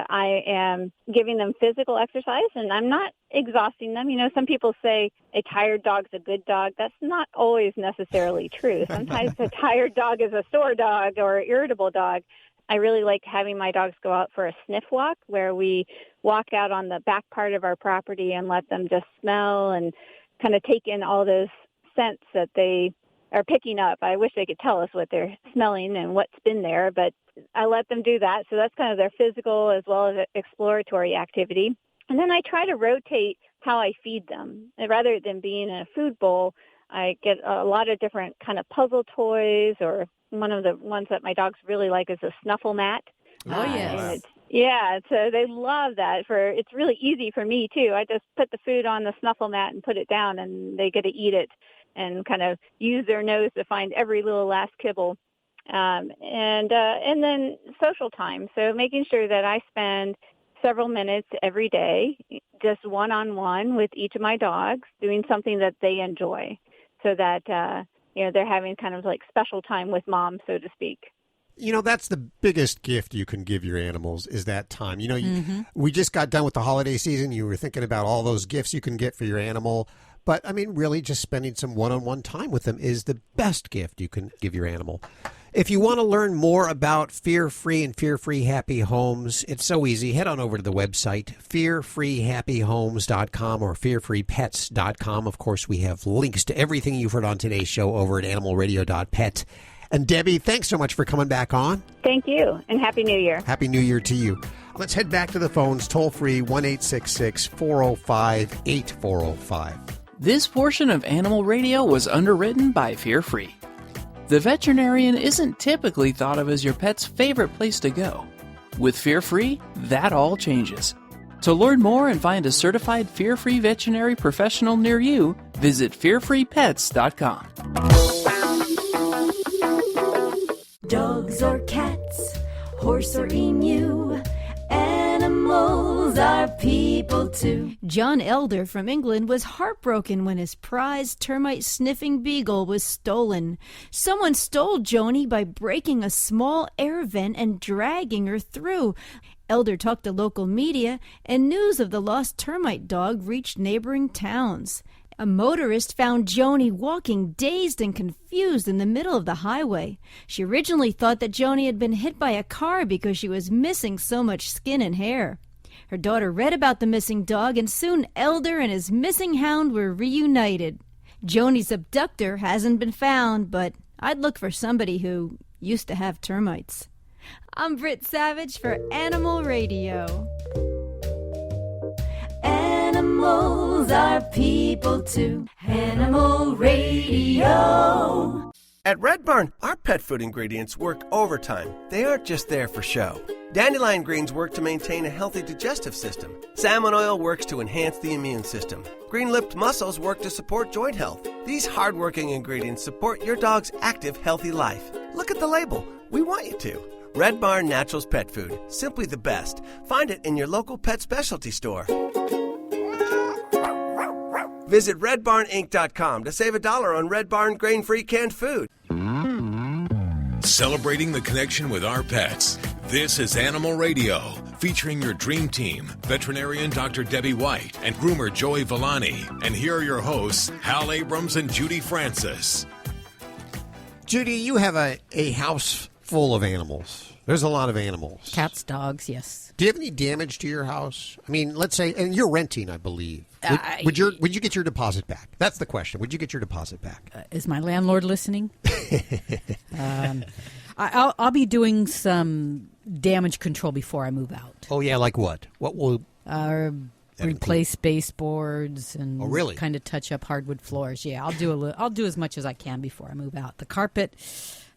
I am giving them physical exercise and I'm not exhausting them. You know, some people say a tired dog's a good dog. That's not always necessarily true. Sometimes a tired dog is a sore dog or an irritable dog. I really like having my dogs go out for a sniff walk where we walk out on the back part of our property and let them just smell and kind of take in all those scents that they are picking up. I wish they could tell us what they're smelling and what's been there, but I let them do that. So that's kind of their physical as well as exploratory activity. And then I try to rotate how I feed them. And rather than being in a food bowl, I get a lot of different kind of puzzle toys, or one of the ones that my dogs really like is a snuffle mat. Oh, yes. Yeah, so they love that. It's really easy for me, too. I just put the food on the snuffle mat and put it down, and they get to eat it and kind of use their nose to find every little last kibble. And then social time. So making sure that I spend several minutes every day, just one-on-one with each of my dogs, doing something that they enjoy so that, they're having kind of like special time with mom, so to speak. You know, that's the biggest gift you can give your animals is that time. You know, we just got done with the holiday season. You were thinking about all those gifts you can get for your animal. But, I mean, really just spending some one-on-one time with them is the best gift you can give your animal. If you want to learn more about Fear-Free and Fear-Free Happy Homes, it's so easy. Head on over to the website, fearfreehappyhomes.com or fearfreepets.com. Of course, we have links to everything you've heard on today's show over at animalradio.pet. And Debbie, thanks so much for coming back on. Thank you, and Happy New Year. Happy New Year to you. Let's head back to the phones, toll-free, 1-866-405-8405. This portion of Animal Radio was underwritten by Fear-Free. The veterinarian isn't typically thought of as your pet's favorite place to go. With Fear-Free, that all changes. To learn more and find a certified Fear-Free veterinary professional near you, visit fearfreepets.com. Dogs or cats, horse or emu, animals are people too. John Elder from England was heartbroken when his prized termite-sniffing beagle was stolen. Someone stole Joni by breaking a small air vent and dragging her through. Elder talked to local media, and news of the lost termite dog reached neighboring towns. A motorist found Joni walking dazed and confused in the middle of the highway. She originally thought that Joni had been hit by a car because she was missing so much skin and hair. Her daughter read about the missing dog, and soon Elder and his missing hound were reunited. Joni's abductor hasn't been found, but I'd look for somebody who used to have termites. I'm Britt Savage for Animal Radio. Animals are people too. Animal Radio. At Red Barn, our pet food ingredients work overtime. They aren't just there for show. Dandelion greens work to maintain a healthy digestive system. Salmon oil works to enhance the immune system. Green-lipped mussels work to support joint health. These hard-working ingredients support your dog's active, healthy life. Look at the label. We want you to. Red Barn Naturals Pet Food. Simply the best. Find it in your local pet specialty store. Visit redbarninc.com to save $1 on Red Barn grain-free canned food. Celebrating the connection with our pets. This is Animal Radio, featuring your dream team, veterinarian Dr. Debbie White and groomer Joey Villani. And here are your hosts, Hal Abrams and Judy Francis. Judy, you have a house full of animals. There's a lot of animals. Cats, dogs, yes. Do you have any damage to your house? I mean, let's say, and you're renting, I believe. Would you get your deposit back? That's the question. Would you get your deposit back? Is my landlord listening? I'll be doing some damage control before I move out. Oh, yeah, like what? What will... replace baseboards and really? kind of touch up hardwood floors. Yeah, I'll do as much as I can before I move out. The carpet,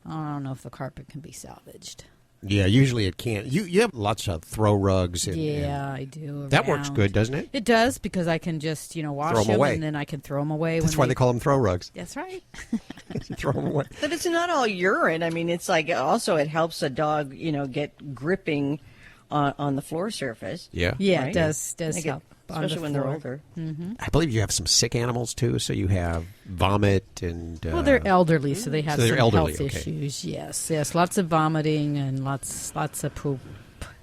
I don't know if the carpet can be salvaged. Yeah, usually it can't. You have lots of throw rugs. I do. That works good, doesn't it? It does, because I can just, wash them away. and then I can throw them away. That's why they call them throw rugs. That's right. Throw them away. But it's not all urine. I mean, it's like also it helps a dog, get gripping on the floor surface. Yeah. Yeah, right? it does help. Especially when they're older. Mm-hmm. I believe you have some sick animals, too. So you have vomit and... well, they're elderly, so they have some elderly, health issues. Yes. Lots of vomiting and lots of poop.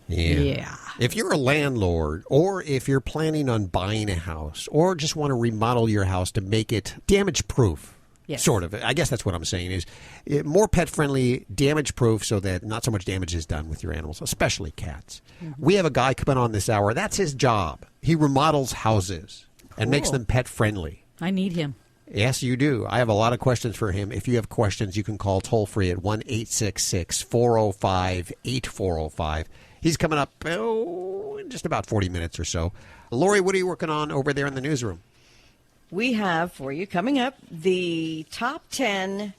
Yeah. If you're a landlord, or if you're planning on buying a house, or just want to remodel your house to make it damage-proof, yes. Sort of. I guess that's what I'm saying is more pet-friendly, damage-proof, so that not so much damage is done with your animals, especially cats. Mm-hmm. We have a guy coming on this hour. That's his job. He remodels houses and makes them pet-friendly. I need him. Yes, you do. I have a lot of questions for him. If you have questions, you can call toll-free at 1-866-405-8405. He's coming up in just about 40 minutes or so. Lori, what are you working on over there in the newsroom? We have for you coming up the top 10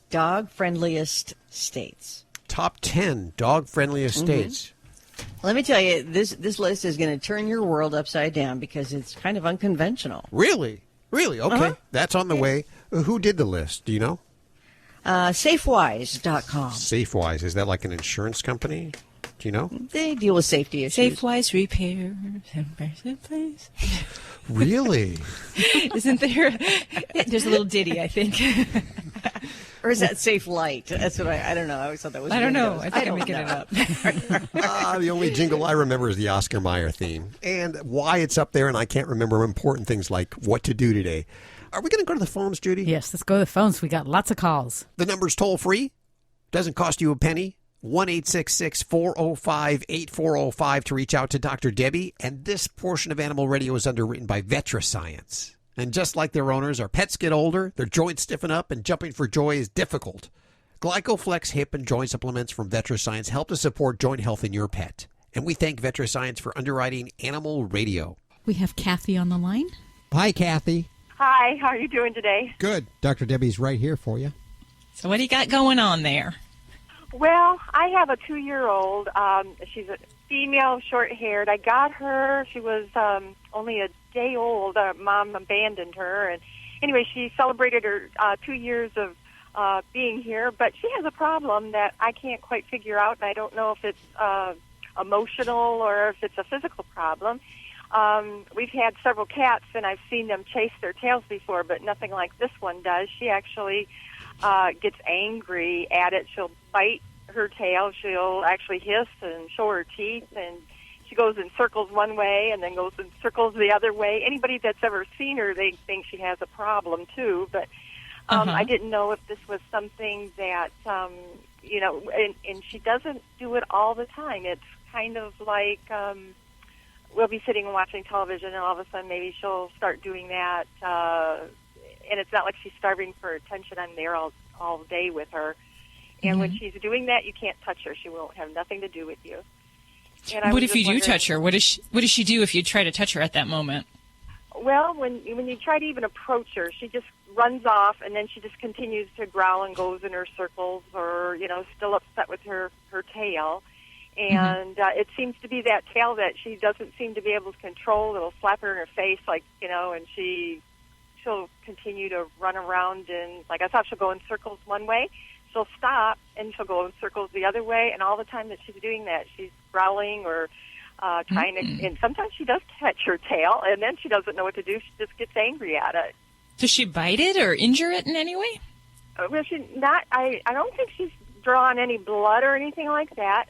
dog-friendliest states. Top 10 dog-friendliest states. Let me tell you, this list is going to turn your world upside down because it's kind of unconventional. Really? Okay. Uh-huh. That's on the way. Who did the list? Do you know? Safewise.com. Safewise. Is that like an insurance company? Do you know? They deal with safety issues. Safewise Repair and Place. Really? Isn't there? There's a little ditty, I think. Or is that Safe Light? That's what I don't know. I always thought that was. I don't know. Windows. I think I'm making it up. The only jingle I remember is the Oscar Mayer theme, and why it's up there, and I can't remember important things like what to do today. Are we going to go to the phones, Judy? Yes, let's go to the phones. We got lots of calls. The number's toll-free. Doesn't cost you a penny. 1-866-405-8405 to reach out to Dr. Debbie. And this portion of Animal Radio is underwritten by VetraScience. And just like their owners, our pets get older, their joints stiffen up, and jumping for joy is difficult. GlycoFlex hip and joint supplements from VetraScience help to support joint health in your pet. And we thank VetraScience for underwriting Animal Radio. We have Kathy on the line. Hi, Kathy. Hi, how are you doing today? Good. Dr. Debbie's right here for you. So what do you got going on there? Well, I have a 2-year-old. She's a female, short-haired. I got her. She was only a day old. Mom abandoned her. And anyway, she celebrated her 2 years of being here. But she has a problem that I can't quite figure out, and I don't know if it's emotional or if it's a physical problem. We've had several cats, and I've seen them chase their tails before, but nothing like this one does. She actually gets angry at it. She'll bite her tail. She'll actually hiss and show her teeth, and she goes in circles one way and then goes in circles the other way. Anybody that's ever seen her, they think she has a problem too, but I didn't know if this was something that, and she doesn't do it all the time. It's kind of like we'll be sitting and watching television, and all of a sudden maybe she'll start doing that, and it's not like she's starving for attention. I'm there all day with her. And when she's doing that, you can't touch her. She won't have nothing to do with you. And what if you do touch her? What does she do if you try to touch her at that moment? Well, when you try to even approach her, she just runs off, and then she just continues to growl and goes in her circles, or still upset with her tail. And it seems to be that tail that she doesn't seem to be able to control. It'll slap her in her face, and she'll continue to run around, and like I thought, she'll go in circles one way. She'll stop, and she'll go in circles the other way, and all the time that she's doing that, she's growling or trying to, and sometimes she does catch her tail, and then she doesn't know what to do. She just gets angry at it. Does she bite it or injure it in any way? Well, I don't think she's drawn any blood or anything like that.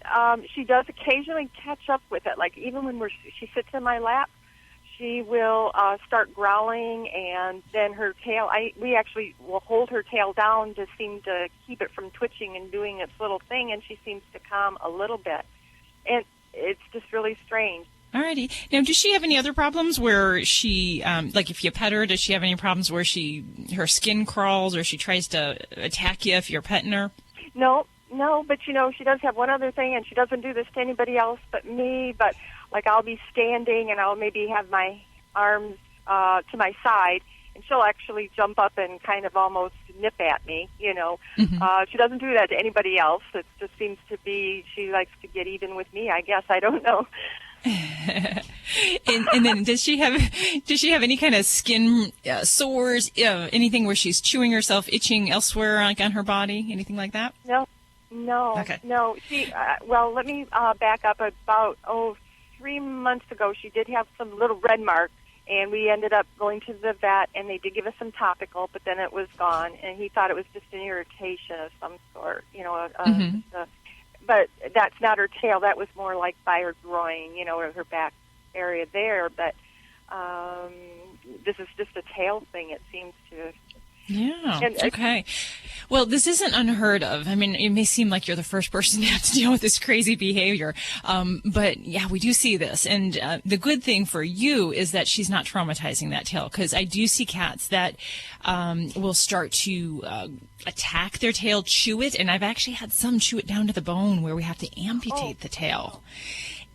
She does occasionally catch up with it, like even when she sits in my lap, she will start growling, and then her tail, we actually will hold her tail down to seem to keep it from twitching and doing its little thing, and she seems to calm a little bit. And it's just really strange. Alrighty. Now, does she have any other problems where she, like if you pet her, does she have any problems where her skin crawls or she tries to attack you if you're petting her? No, but she does have one other thing, and she doesn't do this to anybody else but me, but like I'll be standing and I'll maybe have my arms to my side, and she'll actually jump up and kind of almost nip at me, you know. She doesn't do that to anybody else. It just seems to be she likes to get even with me, I guess. I don't know. and then does she have any kind of skin sores, anything where she's chewing herself, itching elsewhere, like on her body, anything like that? No. Okay. No. She well, let me back up. About 3 months ago, she did have some little red marks, and we ended up going to the vet, and they did give us some topical, but then it was gone, and he thought it was just an irritation of some sort, you know. But that's not her tail. That was more like by her groin, you know, or her back area there. But this is just a tail thing, it seems to. Yeah. Okay. Well, this isn't unheard of. I mean, it may seem like you're the first person to have to deal with this crazy behavior. But yeah, we do see this. And the good thing for you is that she's not traumatizing that tail, because I do see cats that will start to attack their tail, chew it. And I've actually had some chew it down to the bone where we have to amputate the tail.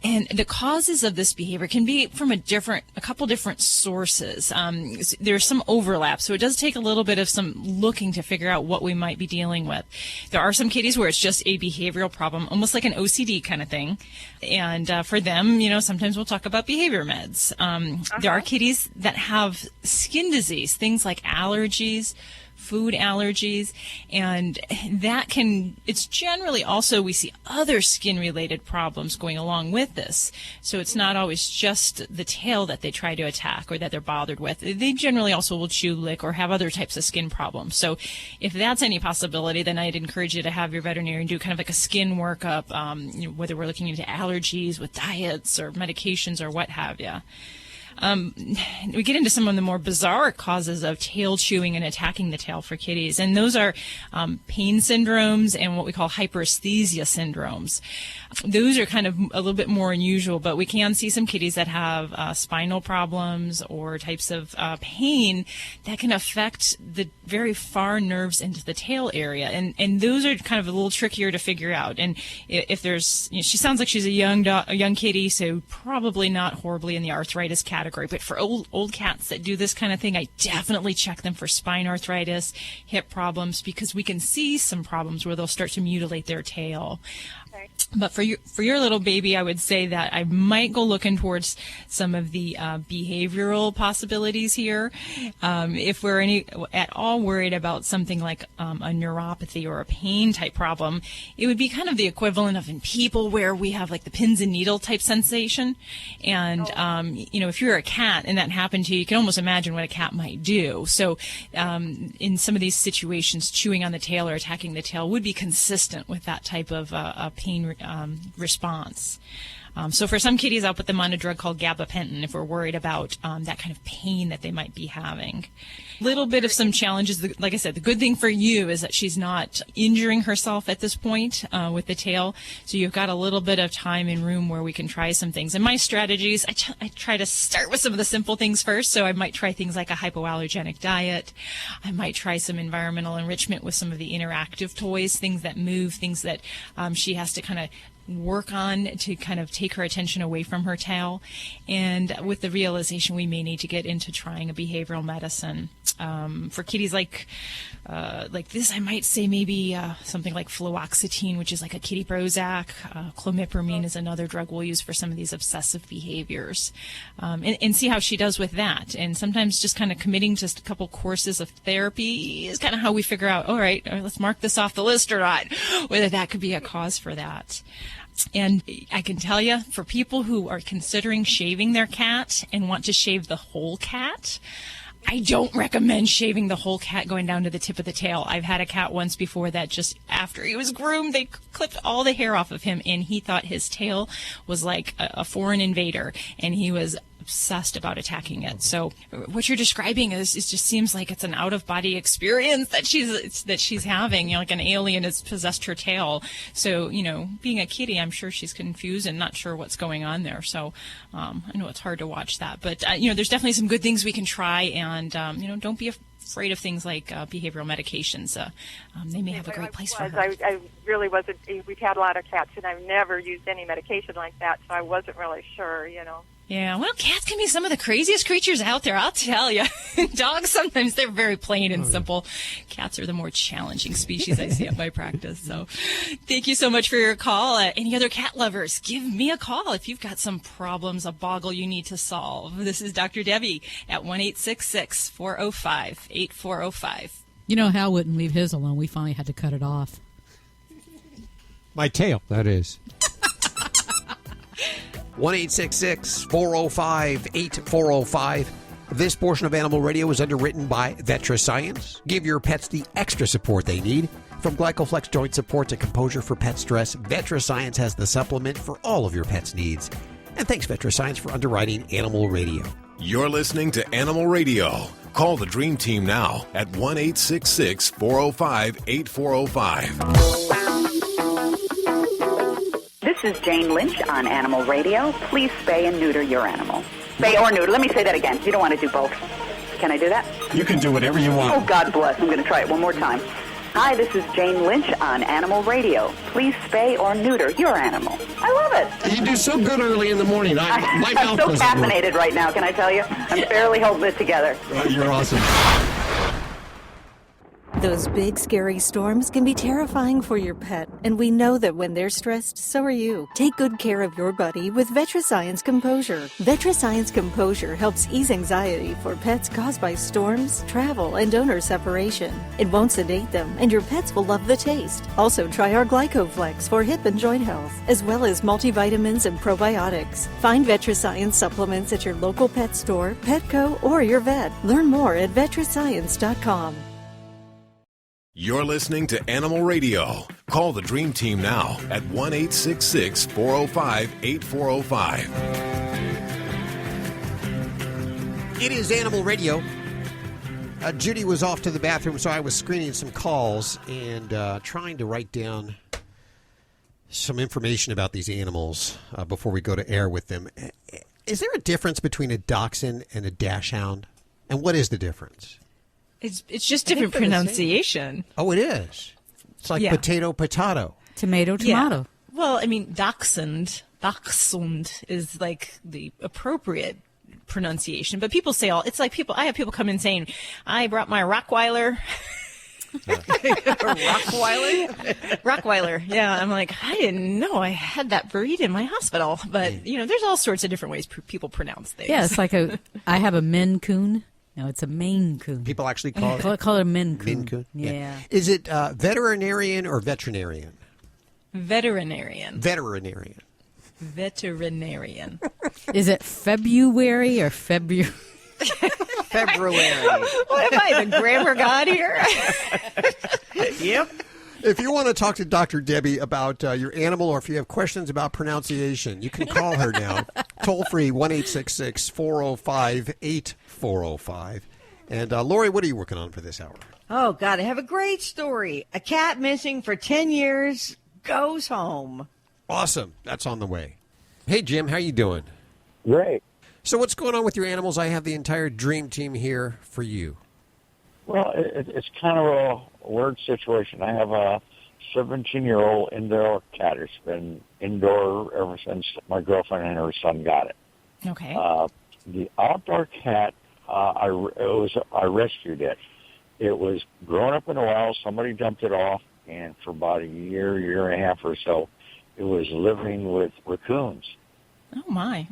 And the causes of this behavior can be from a couple different sources. There's some overlap, so it does take a little bit of some looking to figure out what we might be dealing with. There are some kitties where it's just a behavioral problem, almost like an OCD kind of thing. And for them, you know, sometimes we'll talk about behavior meds. There are kitties that have skin disease, things like allergies, food allergies, and it's generally also, we see other skin-related problems going along with this. So it's not always just the tail that they try to attack or that they're bothered with. They generally also will chew, lick, or have other types of skin problems. So if that's any possibility, then I'd encourage you to have your veterinarian do kind of like a skin workup, you know, whether we're looking into allergies with diets or medications or what have you. We get into some of the more bizarre causes of tail chewing and attacking the tail for kitties, and those are pain syndromes and what we call hyperesthesia syndromes. Those are kind of a little bit more unusual, but we can see some kitties that have spinal problems or types of pain that can affect the very far nerves into the tail area, and those are kind of a little trickier to figure out. And if there's, you know, she sounds like she's a young kitty, so probably not horribly in the arthritis category. But for old cats that do this kind of thing, I definitely check them for spine arthritis, hip problems, because we can see some problems where they'll start to mutilate their tail. But for your little baby, I would say that I might go looking towards some of the behavioral possibilities here. If we're at all worried about something like a neuropathy or a pain type problem, it would be kind of the equivalent of in people where we have like the pins and needle type sensation. And you know, if you're a cat and that happened to you, you can almost imagine what a cat might do. So in some of these situations, chewing on the tail or attacking the tail would be consistent with that type of pain response. So for some kitties, I'll put them on a drug called gabapentin if we're worried about that kind of pain that they might be having. Little bit of some challenges. Like I said, the good thing for you is that she's not injuring herself at this point with the tail. So you've got a little bit of time and room where we can try some things. And my strategies, I try to start with some of the simple things first. So I might try things like a hypoallergenic diet. I might try some environmental enrichment with some of the interactive toys, things that move, things that she has to kind of work on to kind of take her attention away from her tail. And with the realization we may need to get into trying a behavioral medicine. For kitties like this, I might say maybe something like fluoxetine, which is like a kitty Prozac. Clomipramine is another drug we'll use for some of these obsessive behaviors. And see how she does with that. And sometimes just kind of committing to a couple courses of therapy is kind of how we figure out, all right, let's mark this off the list or not, whether that could be a cause for that. And I can tell you, for people who are considering shaving their cat and want to shave the whole cat, I don't recommend shaving the whole cat going down to the tip of the tail. I've had a cat once before that just after he was groomed, they clipped all the hair off of him, and he thought his tail was like a foreign invader, and he was obsessed about attacking it. So what you're describing it just seems like it's an out-of-body experience that she's having. You know, like an alien has possessed her tail. So, you know, being a kitty, I'm sure she's confused and not sure what's going on there. So I know it's hard to watch that. But, you know, there's definitely some good things we can try. And, you know, don't be afraid of things like behavioral medications, they may have a great place for her. I really wasn't. We've had a lot of cats, and I've never used any medication like that, so I wasn't really sure, Yeah, well, cats can be some of the craziest creatures out there, I'll tell you. Dogs, sometimes they're very plain and simple. Cats are the more challenging species I see at my practice. So thank you so much for your call. Any other cat lovers, give me a call if you've got some problems, a boggle you need to solve. This is Dr. Debbie at 1-866-405-8405. You know, Hal wouldn't leave his alone. We finally had to cut it off. My tail, that is. 1-866-405-8405. This portion of Animal Radio is underwritten by VetraScience. Give your pets the extra support they need. From Glycoflex joint support to Composure for pet stress, VetraScience has the supplement for all of your pet's needs. And thanks, VetraScience, for underwriting Animal Radio. You're listening to Animal Radio. Call the Dream Team now at 1-866-405-8405. This is Jane Lynch on Animal Radio. Please spay and neuter your animal. Spay or neuter. Let me say that again. You don't want to do both. Can I do that? You can do whatever you want. Oh, God bless. I'm going to try it one more time. Hi, this is Jane Lynch on Animal Radio. Please spay or neuter your animal. I love it. You do so good early in the morning. I'm so caffeinated right now, can I tell you? I'm barely holding it together. You're awesome. Those big, scary storms can be terrifying for your pet, and we know that when they're stressed, so are you. Take good care of your buddy with VetraScience Composure. VetraScience Composure helps ease anxiety for pets caused by storms, travel, and owner separation. It won't sedate them, and your pets will love the taste. Also, try our Glycoflex for hip and joint health, as well as multivitamins and probiotics. Find VetraScience supplements at your local pet store, Petco, or your vet. Learn more at VetraScience.com. You're listening to Animal Radio. Call the Dream Team now at 1-866-405-8405. It is Animal Radio. Judy was off to the bathroom, so I was screening some calls and trying to write down some information about these animals before we go to air with them. Is there a difference between a dachshund and a dachshund? And what is the difference? It's just different pronunciation. Oh, it is. It's like potato. Tomato. Yeah. Well, I mean, dachshund is like the appropriate pronunciation, but people say it's like I have people come in saying, I brought my Rottweiler. Rottweiler. Yeah. I'm like, I didn't know I had that breed in my hospital, but there's all sorts of different ways people pronounce things. Yeah. It's like I have a Maine Coon. No, it's a Maine Coon. People actually call it a Maine Coon. Maine Coon? Yeah. Is it veterinarian or veterinarian? Veterinarian. Is it February or February? February. What am I, the grammar god here? Yep. If you want to talk to Dr. Debbie about your animal, or if you have questions about pronunciation, you can call her now. Toll free, 1-866-405-8405. And Lori, what are you working on for this hour? Oh, God, I have a great story. A cat missing for 10 years goes home. Awesome. That's on the way. Hey, Jim, how you doing? Great. So what's going on with your animals? I have the entire Dream Team here for you. Well, it's kind of a weird situation. I have a 17-year-old indoor cat. It's been indoor ever since my girlfriend and her son got it. Okay. The outdoor cat, I rescued it. It was growing up in the wild. Somebody dumped it off, and for about a year and a half or so, it was living with raccoons. Oh my!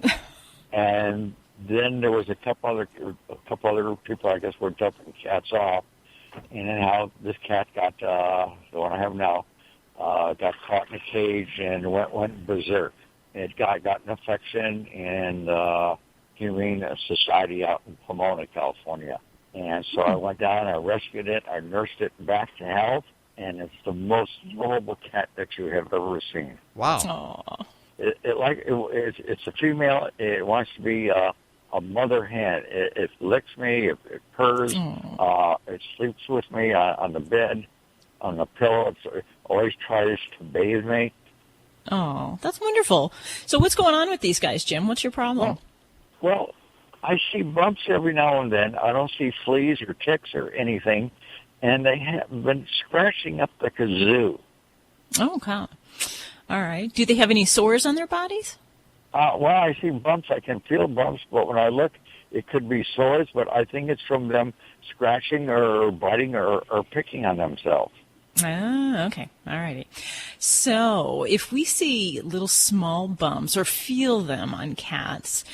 And then there was a couple other people, I guess, were dumping cats off, and then how this cat got the one I have now got caught in a cage and went berserk. It got an infection in Humane Society out in Pomona, California, and so I went down, I rescued it, I nursed it back to health, and it's the most lovable cat that you have ever seen. Wow! Aww. It's a female. It wants to be a mother hen. It licks me. It purrs. It sleeps with me on the bed, on the pillow. It always tries to bathe me. Oh, that's wonderful. So what's going on with these guys, Jim? What's your problem? Well, I see bumps every now and then. I don't see fleas or ticks or anything, and they have been scratching up the kazoo. Oh, okay. All right. Do they have any sores on their bodies? Well, I see bumps. I can feel bumps, but when I look, it could be sores, but I think it's from them scratching or biting or picking on themselves. Ah, okay. All righty. So if we see little small bumps or feel them on cats,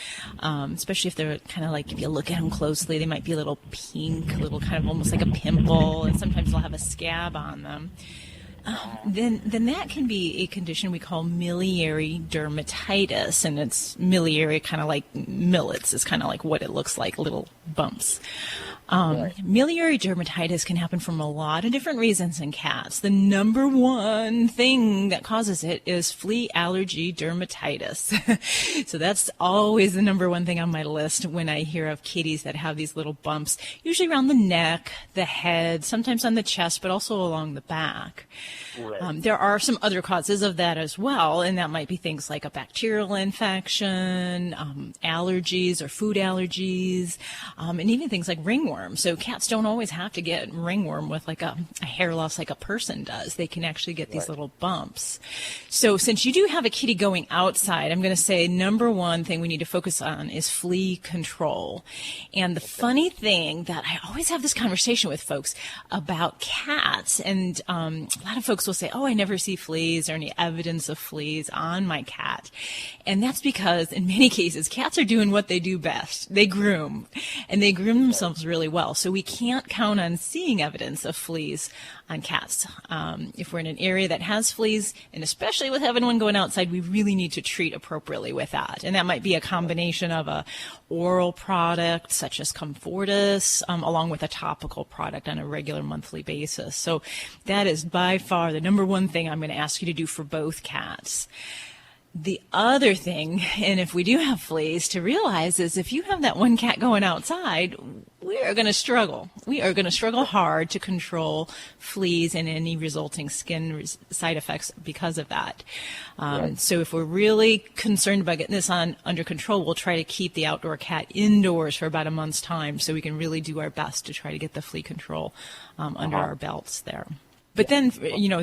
especially if they're kind of like, if you look at them closely, they might be a little pink, a little kind of almost like a pimple, and sometimes they'll have a scab on them. Then that can be a condition we call miliary dermatitis, and it's miliary, kind of like millets, is kind of like what it looks like, little bumps. Miliary dermatitis can happen from a lot of different reasons in cats. The number one thing that causes it is flea allergy dermatitis. So that's always the number one thing on my list when I hear of kitties that have these little bumps, usually around the neck, the head, sometimes on the chest, but also along the back. Right. There are some other causes of that as well, and that might be things like a bacterial infection, allergies or food allergies, and even things like ringworm. So cats don't always have to get ringworm with like a hair loss like a person does. They can actually get these little bumps. So since you do have a kitty going outside, I'm going to say number one thing we need to focus on is flea control. And the funny thing that I always have this conversation with folks about cats, and a lot of folks will say, oh, I never see fleas or any evidence of fleas on my cat. And that's because in many cases, cats are doing what they do best. They groom, and they groom themselves really well. So we can't count on seeing evidence of fleas on cats. If we're in an area that has fleas, and especially with having one going outside, we really need to treat appropriately with that. And that might be a combination of a oral product such as Comfortis, along with a topical product on a regular monthly basis. So that is by far the number one thing I'm going to ask you to do for both cats. The other thing, and if we do have fleas, to realize is if you have that one cat going outside, we are going to struggle. We are going to struggle hard to control fleas and any resulting skin side effects because of that. So if we're really concerned about getting this under control, we'll try to keep the outdoor cat indoors for about a month's time so we can really do our best to try to get the flea control under our belts there. But then,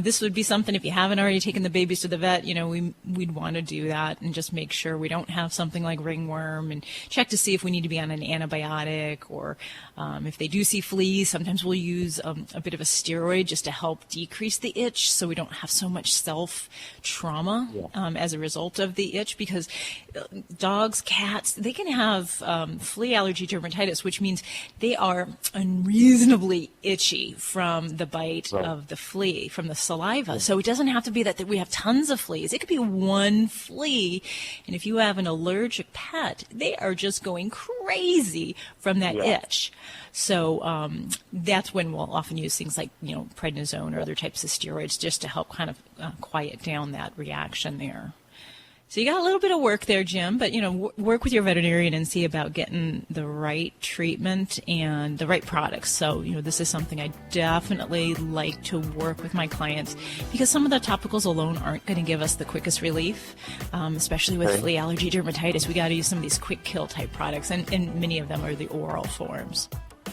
this would be something, if you haven't already taken the babies to the vet, we'd want to do that and just make sure we don't have something like ringworm, and check to see if we need to be on an antibiotic, or if they do see fleas, sometimes we'll use a bit of a steroid just to help decrease the itch so we don't have so much self-trauma as a result of the itch, because dogs, cats, they can have flea allergy dermatitis, which means they are unreasonably itchy from the bite of the flea, from the saliva. So it doesn't have to be that we have tons of fleas. It could be one flea. And if you have an allergic pet, they are just going crazy from that itch. So that's when we'll often use things like, prednisone or other types of steroids just to help kind of quiet down that reaction there. So you got a little bit of work there, Jim, but, work with your veterinarian and see about getting the right treatment and the right products. So, this is something I definitely like to work with my clients, because some of the topicals alone aren't going to give us the quickest relief, especially with flea allergy dermatitis. We got to use some of these quick kill type products, and many of them are the oral forms.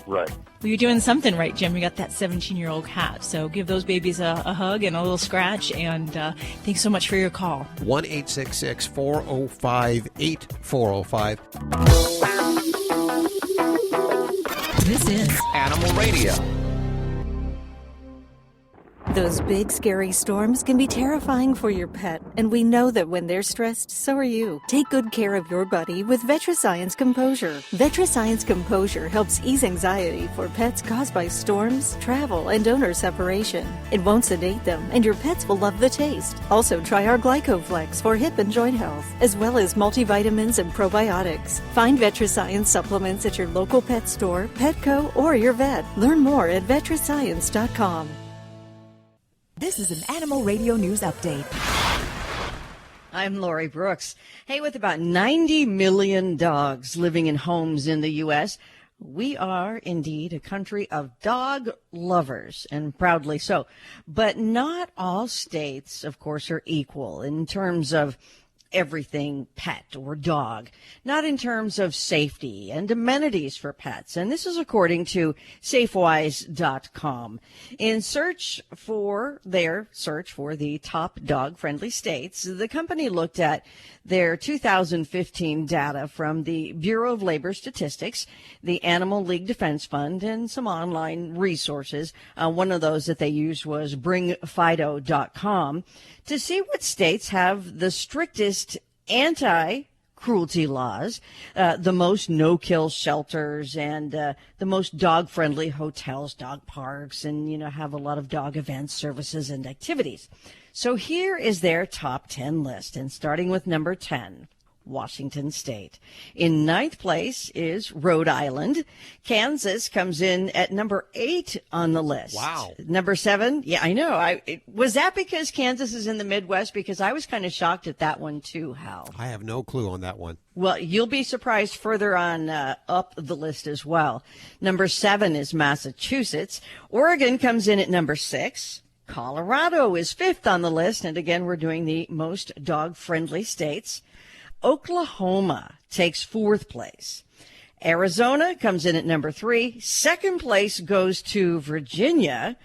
Right. Well, you're doing something right, Jim. You got that 17-year-old cat. So give those babies a hug and a little scratch. And thanks so much for your call. 1-866-405-8405. This is Animal Radio. Those big, scary storms can be terrifying for your pet, and we know that when they're stressed, so are you. Take good care of your buddy with VetraScience Composure. VetraScience Composure helps ease anxiety for pets caused by storms, travel, and owner separation. It won't sedate them, and your pets will love the taste. Also, try our GlycoFlex for hip and joint health, as well as multivitamins and probiotics. Find VetraScience supplements at your local pet store, Petco, or your vet. Learn more at vetrascience.com. This is an Animal Radio News Update. I'm Lori Brooks. Hey, with about 90 million dogs living in homes in the U.S., we are indeed a country of dog lovers, and proudly so. But not all states, of course, are equal in terms of everything pet or dog, not in terms of safety and amenities for pets. And this is according to Safewise.com. In search for the top dog-friendly states, the company looked at their 2015 data from the Bureau of Labor Statistics, the Animal League Defense Fund, and some online resources. One of those that they used was bringfido.com to see what states have the strictest anti-cruelty laws, the most no-kill shelters, and the most dog-friendly hotels, dog parks, and, have a lot of dog events, services, and activities. So here is their top 10 list, and starting with number 10. Washington State. In ninth place is Rhode Island. Kansas comes in at number 8 on the list. Wow. Number 7. Yeah, I know. Was that because Kansas is in the Midwest? Because I was kind of shocked at that one too, Hal. I have no clue on that one. Well, you'll be surprised further on up the list as well. Number 7 is Massachusetts. Oregon comes in at number 6. Colorado is 5th on the list. And again, we're doing the most dog-friendly states. Oklahoma takes 4th place. Arizona comes in at number 3. Second place goes to Virginia.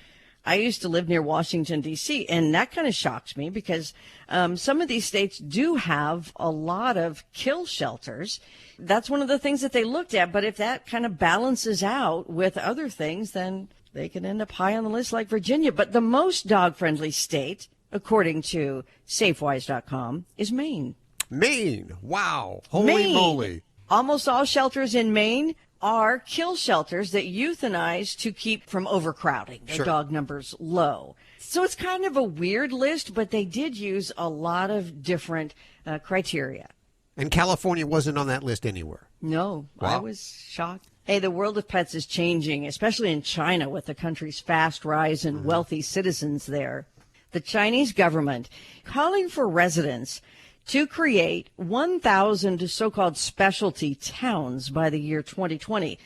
I used to live near Washington, D.C., and that kind of shocks me because some of these states do have a lot of kill shelters. That's one of the things that they looked at, but if that kind of balances out with other things, then they can end up high on the list like Virginia. But the most dog-friendly state, according to Safewise.com, is Maine. Maine. Wow. Holy Maine. moly. Almost all shelters in Maine are kill shelters that euthanize to keep from overcrowding, their dog numbers low. So it's kind of a weird list, but they did use a lot of different criteria. And California wasn't on that list anywhere. No, Wow. I was shocked. Hey, the world of pets is changing, especially in China with the country's fast rise in wealthy citizens there. The Chinese government calling for residents to create 1,000 so-called specialty towns by the year 2020.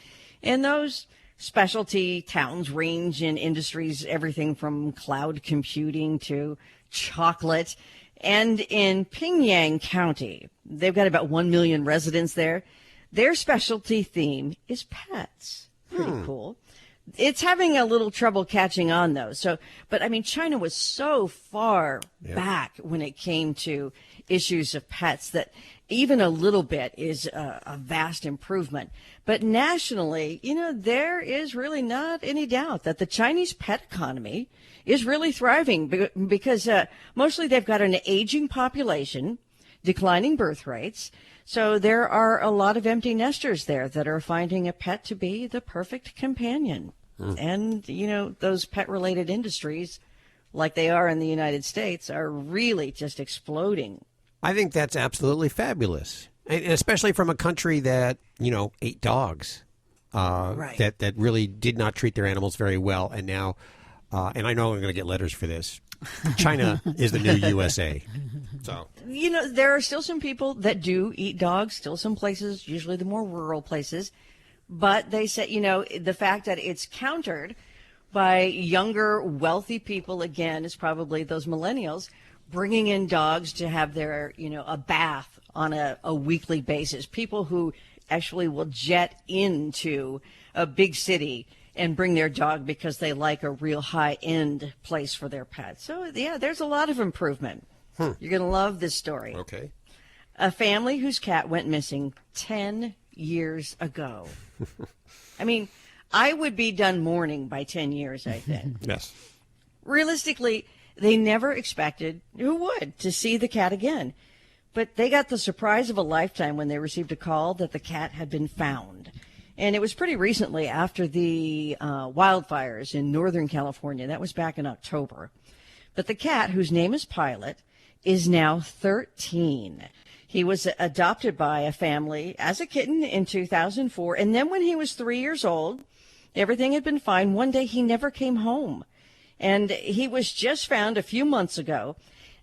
And those specialty towns range in industries, everything from cloud computing to chocolate. And in Pyongyang County, they've got about 1 million residents there. Their specialty theme is pets. Pretty cool. It's having a little trouble catching on, though. But I mean, China was so far back when it came to issues of pets that even a little bit is a vast improvement. But nationally, there is really not any doubt that the Chinese pet economy is really thriving because mostly they've got an aging population, declining birth rates. So there are a lot of empty nesters there that are finding a pet to be the perfect companion. And, those pet-related industries, like they are in the United States, are really just exploding. I think that's absolutely fabulous, and especially from a country that, ate dogs, that really did not treat their animals very well. And now, and I know I'm going to get letters for this, China is the new USA. So, there are still some people that do eat dogs, still some places, usually the more rural places. But they said, the fact that it's countered by younger, wealthy people, again, is probably those millennials bringing in dogs to have their, a bath on a weekly basis. People who actually will jet into a big city and bring their dog because they like a real high-end place for their pet. So, yeah, there's a lot of improvement. You're going to love this story. Okay. A family whose cat went missing 10 years ago. I mean, I would be done mourning by 10 years, I think. Yes. Realistically, they never expected, who would, to see the cat again. But they got the surprise of a lifetime when they received a call that the cat had been found. And it was pretty recently after the wildfires in Northern California. That was back in October. But the cat, whose name is Pilot, is now 13. He was adopted by a family as a kitten in 2004. And then when he was 3 years old, everything had been fine. One day he never came home. And he was just found a few months ago,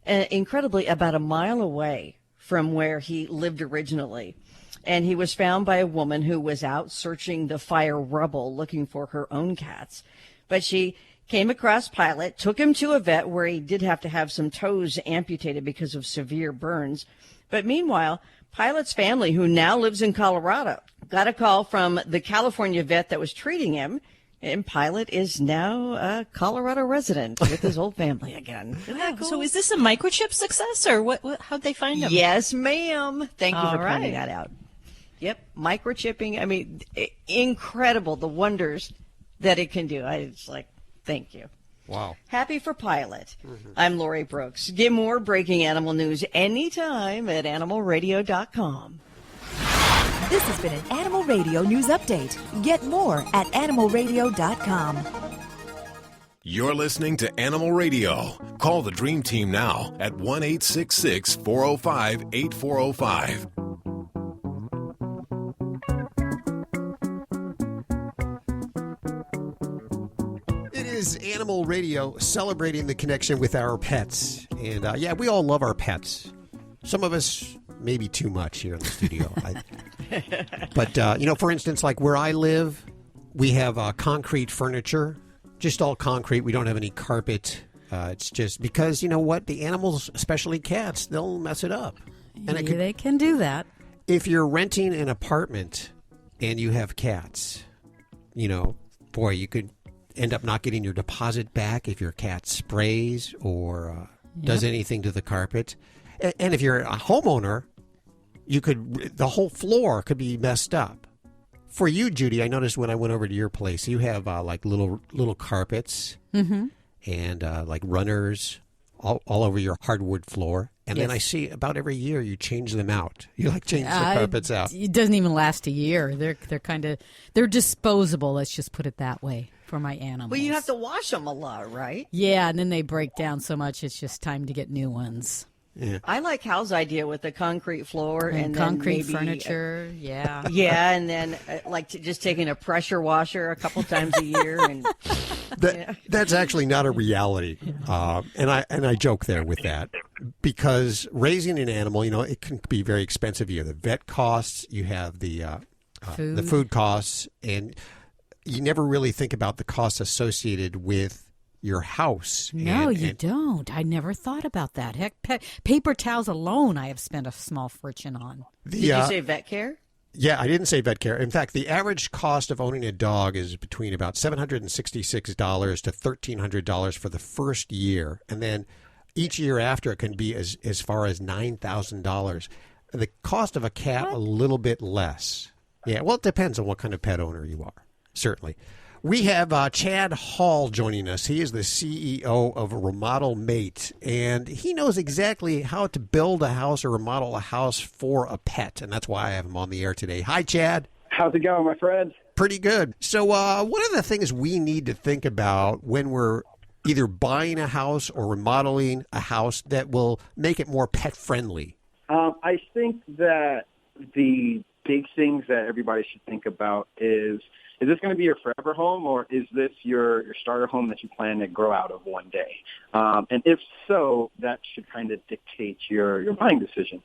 incredibly about a mile away from where he lived originally. And he was found by a woman who was out searching the fire rubble looking for her own cats. But she came across Pilot, took him to a vet where he did have to have some toes amputated because of severe burns. But meanwhile, Pilot's family, who now lives in Colorado, got a call from the California vet that was treating him, and Pilot is now a Colorado resident with his old family again. Isn't that cool? So is this a microchip success, or what how'd they find him? Yes, ma'am. Thank you All for pointing right. that out. Yep, microchipping. I mean, incredible, the wonders that it can do. It's like, thank you. Wow. Happy for Pilot. I'm Lori Brooks. Get more breaking animal news anytime at animalradio.com. This has been an Animal Radio News Update. Get more at animalradio.com. You're listening to Animal Radio. Call the Dream Team now at 1-866-405-8405. It is Animal Radio celebrating the connection with our pets. And yeah, we all love our pets. Some of us maybe too much here in the studio. But, for instance, like where I live, we have concrete furniture, just all concrete. We don't have any carpet. It's just because, you know what, the animals, especially cats, they'll mess it up. And They can do that. If you're renting an apartment and you have cats, boy, you could end up not getting your deposit back if your cat sprays or does anything to the carpet. And if you're a homeowner, the whole floor could be messed up. For you, Judy, I noticed when I went over to your place, you have like little carpets and like runners all over your hardwood floor. And then I see about every year you change them out. You change the carpets out. It doesn't even last a year. They're disposable. Let's just put it that way for my animals. Well, you have to wash them a lot, right? Yeah, and then they break down so much. It's just time to get new ones. Yeah. I like Hal's idea with the concrete floor and concrete then maybe, furniture. Yeah, yeah, and then just taking a pressure washer a couple times a year. And that's actually not a reality, and I joke there with that because raising an animal, it can be very expensive. You have the vet costs, you have the food costs, and you never really think about the costs associated with your house. No, you don't. I never thought about that. Heck, paper towels alone I have spent a small fortune on. Did you say vet care? Yeah, I didn't say vet care. In fact, the average cost of owning a dog is between about $766 to $1,300 for the first year. And then each year after, it can be as far as $9,000. The cost of a cat, a little bit less. Yeah, well, it depends on what kind of pet owner you are, certainly. We have Chad Hall joining us. He is the CEO of Remodel Mate, and he knows exactly how to build a house or remodel a house for a pet, and that's why I have him on the air today. Hi, Chad. How's it going, my friend? Pretty good. So one of the things we need to think about when we're either buying a house or remodeling a house that will make it more pet-friendly? I think that the big things that everybody should think about is this going to be your forever home, or is this your starter home that you plan to grow out of one day? And if so, that should kind of dictate your buying decisions.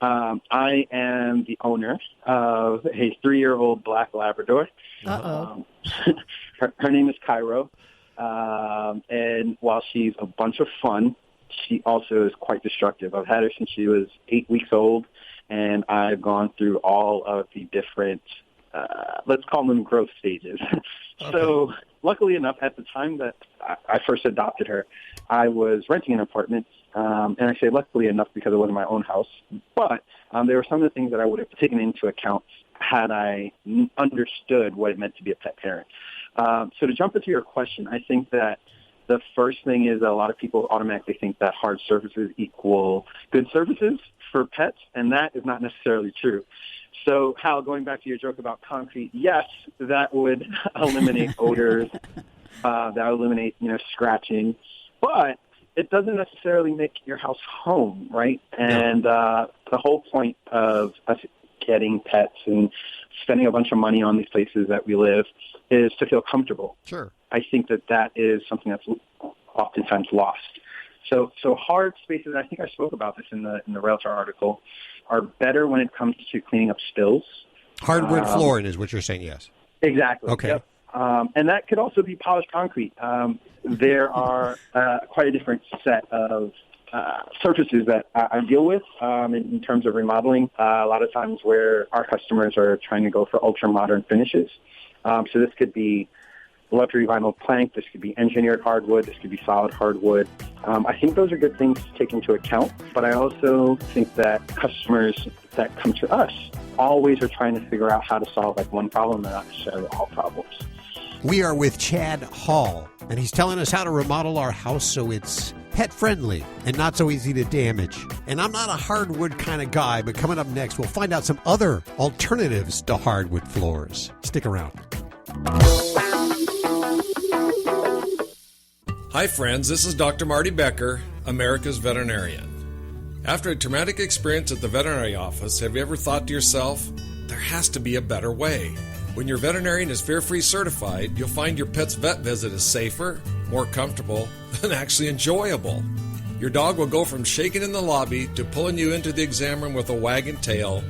I am the owner of a 3-year-old black Labrador. Uh-oh. Her name is Cairo. And while she's a bunch of fun, she also is quite destructive. I've had her since she was 8 weeks old, and I've gone through all of the different let's call them growth stages. Okay. So luckily enough, at the time that I first adopted her, I was renting an apartment. And I say luckily enough because it wasn't my own house. But there were some of the things that I would have taken into account had I understood what it meant to be a pet parent. So to jump into your question, I think that the first thing is that a lot of people automatically think that hard surfaces equal good services for pets, and that is not necessarily true. So, Hal, going back to your joke about concrete, yes, that would eliminate odors, that would eliminate, scratching, but it doesn't necessarily make your house home, right? And the whole point of us getting pets and spending a bunch of money on these places that we live is to feel comfortable. Sure. I think that is something that's oftentimes lost. So hard spaces, I think I spoke about this in the Realtor article, are better when it comes to cleaning up spills. Hardwood flooring is what you're saying, yes. Exactly. Okay. Yep. And that could also be polished concrete. There are quite a different set of surfaces that I deal with in terms of remodeling. A lot of times where our customers are trying to go for ultra-modern finishes. So this could be luxury vinyl plank, this could be engineered hardwood, this could be solid hardwood. I think those are good things to take into account, but I also think that customers that come to us always are trying to figure out how to solve like one problem and not necessarily all problems. We are with Chad Hall, and he's telling us how to remodel our house so it's pet-friendly and not so easy to damage. And I'm not a hardwood kind of guy, but coming up next, we'll find out some other alternatives to hardwood floors. Stick around. Hi friends, this is Dr. Marty Becker, America's veterinarian. After a traumatic experience at the veterinary office, have you ever thought to yourself, there has to be a better way? When your veterinarian is fear-free certified, you'll find your pet's vet visit is safer, more comfortable, and actually enjoyable. Your dog will go from shaking in the lobby to pulling you into the exam room with a wagging tail,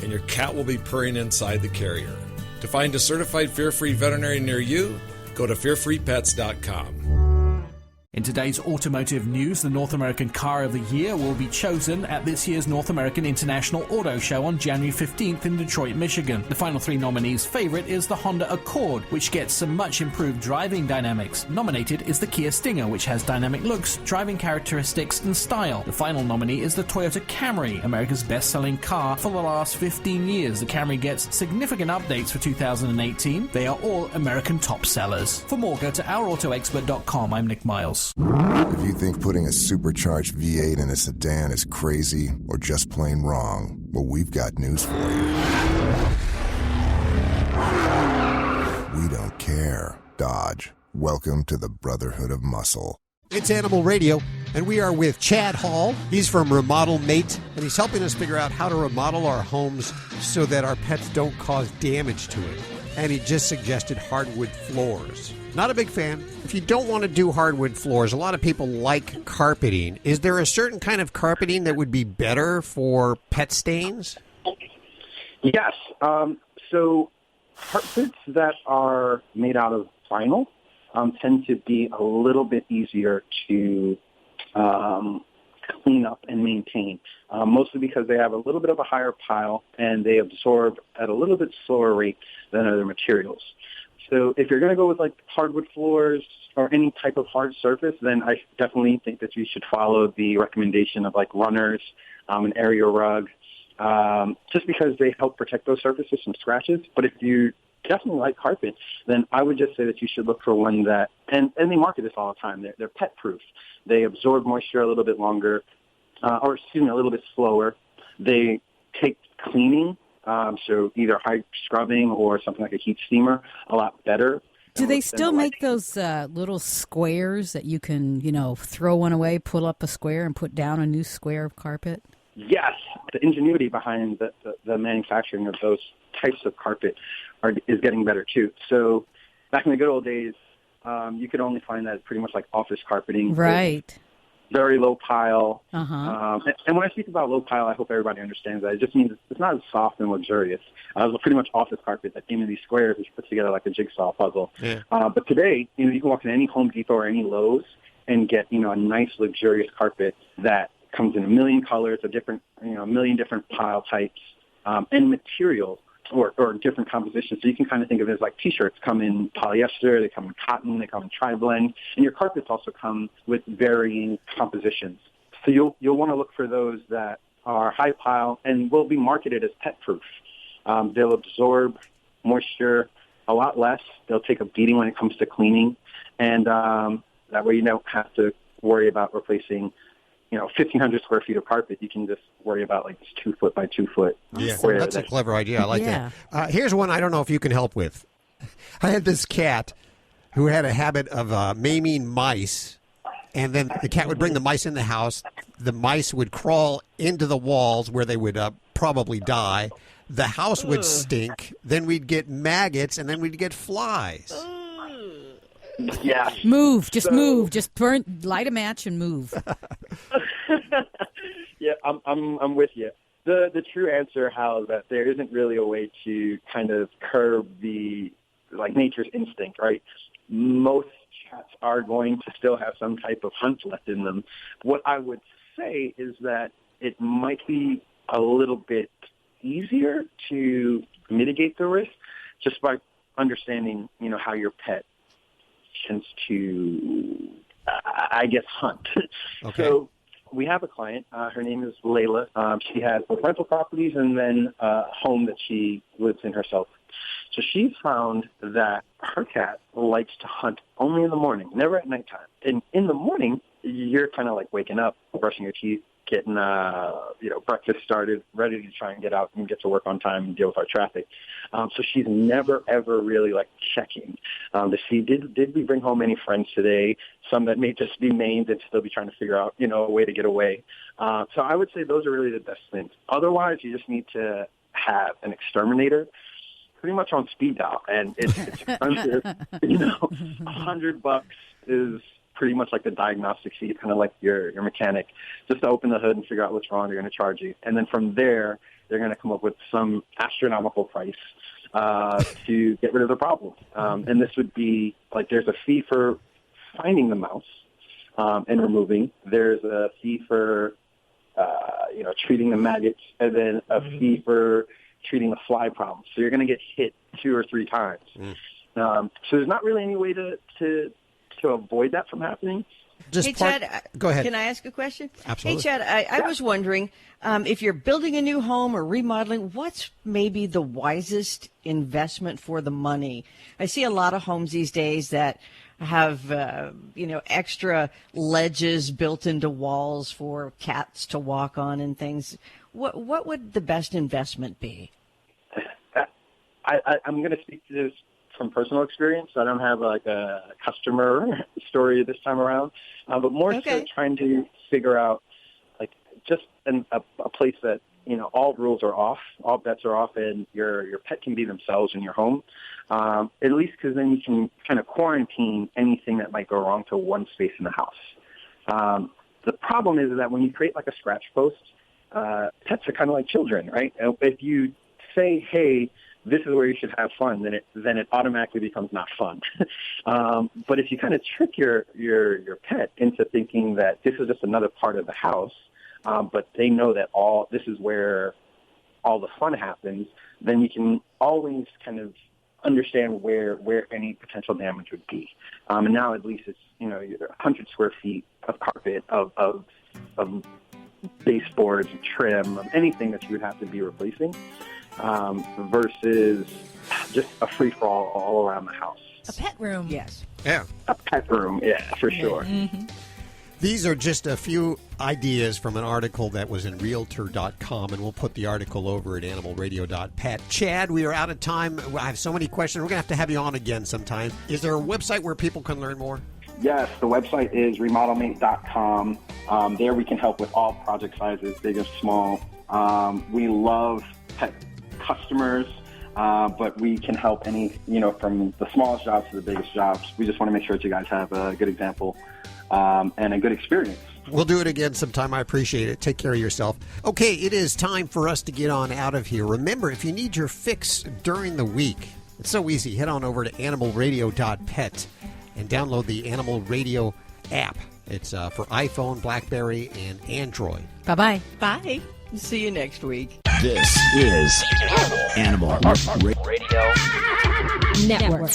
and your cat will be purring inside the carrier. To find a certified fear-free veterinarian near you, go to fearfreepets.com. In today's automotive news, the North American Car of the Year will be chosen at this year's North American International Auto Show on January 15th in Detroit, Michigan. The final three nominees' favorite is the Honda Accord, which gets some much improved driving dynamics. Nominated is the Kia Stinger, which has dynamic looks, driving characteristics, and style. The final nominee is the Toyota Camry, America's best-selling car for the last 15 years. The Camry gets significant updates for 2018. They are all American top sellers. For more, go to ourautoexpert.com. I'm Nick Miles. If you think putting a supercharged V8 in a sedan is crazy or just plain wrong, well, we've got news for you. We don't care. Dodge, welcome to the Brotherhood of Muscle. It's Animal Radio, and we are with Chad Hall. He's from Remodel Mate, and he's helping us figure out how to remodel our homes so that our pets don't cause damage to it. And he just suggested hardwood floors. Not a big fan. If you don't want to do hardwood floors, a lot of people like carpeting. Is there a certain kind of carpeting that would be better for pet stains? Yes. So carpets that are made out of vinyl tend to be a little bit easier to clean up and maintain, mostly because they have a little bit of a higher pile and they absorb at a little bit slower rate than other materials. So if you're going to go with like hardwood floors or any type of hard surface, then I definitely think that you should follow the recommendation of like runners, an area rug, just because they help protect those surfaces from scratches. But if you definitely like carpet, then I would just say that you should look for one that, and they market this all the time, they're pet proof. They absorb moisture a little bit longer, a little bit slower. They take cleaning, so either high scrubbing or something like a heat steamer, a lot better. Do they still make those little squares that you can, throw one away, pull up a square, and put down a new square of carpet? Yes. The ingenuity behind the manufacturing of those types of carpet is getting better, too. So back in the good old days, you could only find that pretty much like office carpeting. Right. Very low pile. Uh-huh. And when I speak about low pile, I hope everybody understands that. It just means it's not as soft and luxurious. It was pretty much office carpet that came in these squares that you put together like a jigsaw puzzle. Yeah. But today, you can walk in any Home Depot or any Lowe's and get, a nice luxurious carpet that comes in a million colors, a million different pile types, and materials. Or different compositions. So you can kind of think of it as like T-shirts come in polyester, they come in cotton, they come in tri-blend, and your carpets also come with varying compositions. So you'll want to look for those that are high pile and will be marketed as pet proof. They'll absorb moisture a lot less. They'll take a beating when it comes to cleaning, and that way you don't have to worry about replacing 1,500 square feet of carpet. You can just worry about like this 2 foot by 2 foot square. That's a clever idea. I like that. Here's one I don't know if you can help with. I had this cat who had a habit of maiming mice, and then the cat would bring the mice in the house. The mice would crawl into the walls where they would probably die. The house would stink. Then we'd get maggots, and then we'd get flies. Yeah. Move. Just light a match and move. Yeah, I'm with you. The true answer, Hal, is that there isn't really a way to kind of curb the like nature's instinct, right? Most cats are going to still have some type of hunt left in them. What I would say is that it might be a little bit easier to mitigate the risk just by understanding, how your pet tends to, hunt. Okay. So we have a client. Her name is Layla. She has both rental properties and then a home that she lives in herself. So she found that her cat likes to hunt only in the morning, never at nighttime. And in the morning, you're kind of like waking up, brushing your teeth, getting breakfast started, ready to try and get out and get to work on time and deal with our traffic. So she's never, ever really like checking to see, did we bring home any friends today? Some that may just be maimed and still be trying to figure out, a way to get away. So I would say those are really the best things. Otherwise, you just need to have an exterminator pretty much on speed dial. And it's expensive. $100 is pretty much like the diagnostic fee, kind of like your mechanic, just to open the hood and figure out what's wrong. They're going to charge you. And then from there, they're going to come up with some astronomical price to get rid of the problem. And this would be like there's a fee for finding the mouse and removing. There's a fee for, treating the maggots, and then a fee for treating the fly problem. So you're going to get hit 2 or 3 times. So there's not really any way to avoid that from happening. Hey, Chad, go ahead. Can I ask a question? Absolutely. Hey, Chad, I was wondering if you're building a new home or remodeling, what's maybe the wisest investment for the money? I see a lot of homes these days that have, extra ledges built into walls for cats to walk on and things. What would the best investment be? I'm going to speak to this from personal experience. I don't have like a customer story this time around, but more so trying to figure out like just a place that, all rules are off, all bets are off, and your pet can be themselves in your home, at least because then you can kind of quarantine anything that might go wrong to one space in the house. The problem is that when you create like a scratch post, pets are kind of like children, right? If you say, hey, this is where you should have fun, then it automatically becomes not fun. But if you kind of trick your pet into thinking that this is just another part of the house, but they know that this is where all the fun happens, then you can always kind of understand where any potential damage would be. And now at least it's 100 square feet of carpet, of baseboards, trim, of anything that you would have to be replacing. Versus just a free-for-all all around the house. A pet room. Yes. Yeah. A pet room, yeah, for sure. Mm-hmm. These are just a few ideas from an article that was in Realtor.com, and we'll put the article over at animalradio.pet. Chad, we are out of time. I have so many questions. We're going to have you on again sometime. Is there a website where people can learn more? Yes, the website is remodelmate.com. There we can help with all project sizes, big and small. We love pet customers, but we can help any, from the smallest jobs to the biggest jobs. We just want to make sure that you guys have a good example and a good experience. We'll do it again sometime. I appreciate it. Take care of yourself. Okay, it is time for us to get on out of here. Remember, if you need your fix during the week, it's so easy. Head on over to animalradio.pet and download the Animal Radio app. It's for iPhone, BlackBerry, and Android. Bye-bye. Bye. See you next week. This is Animal Radio Network.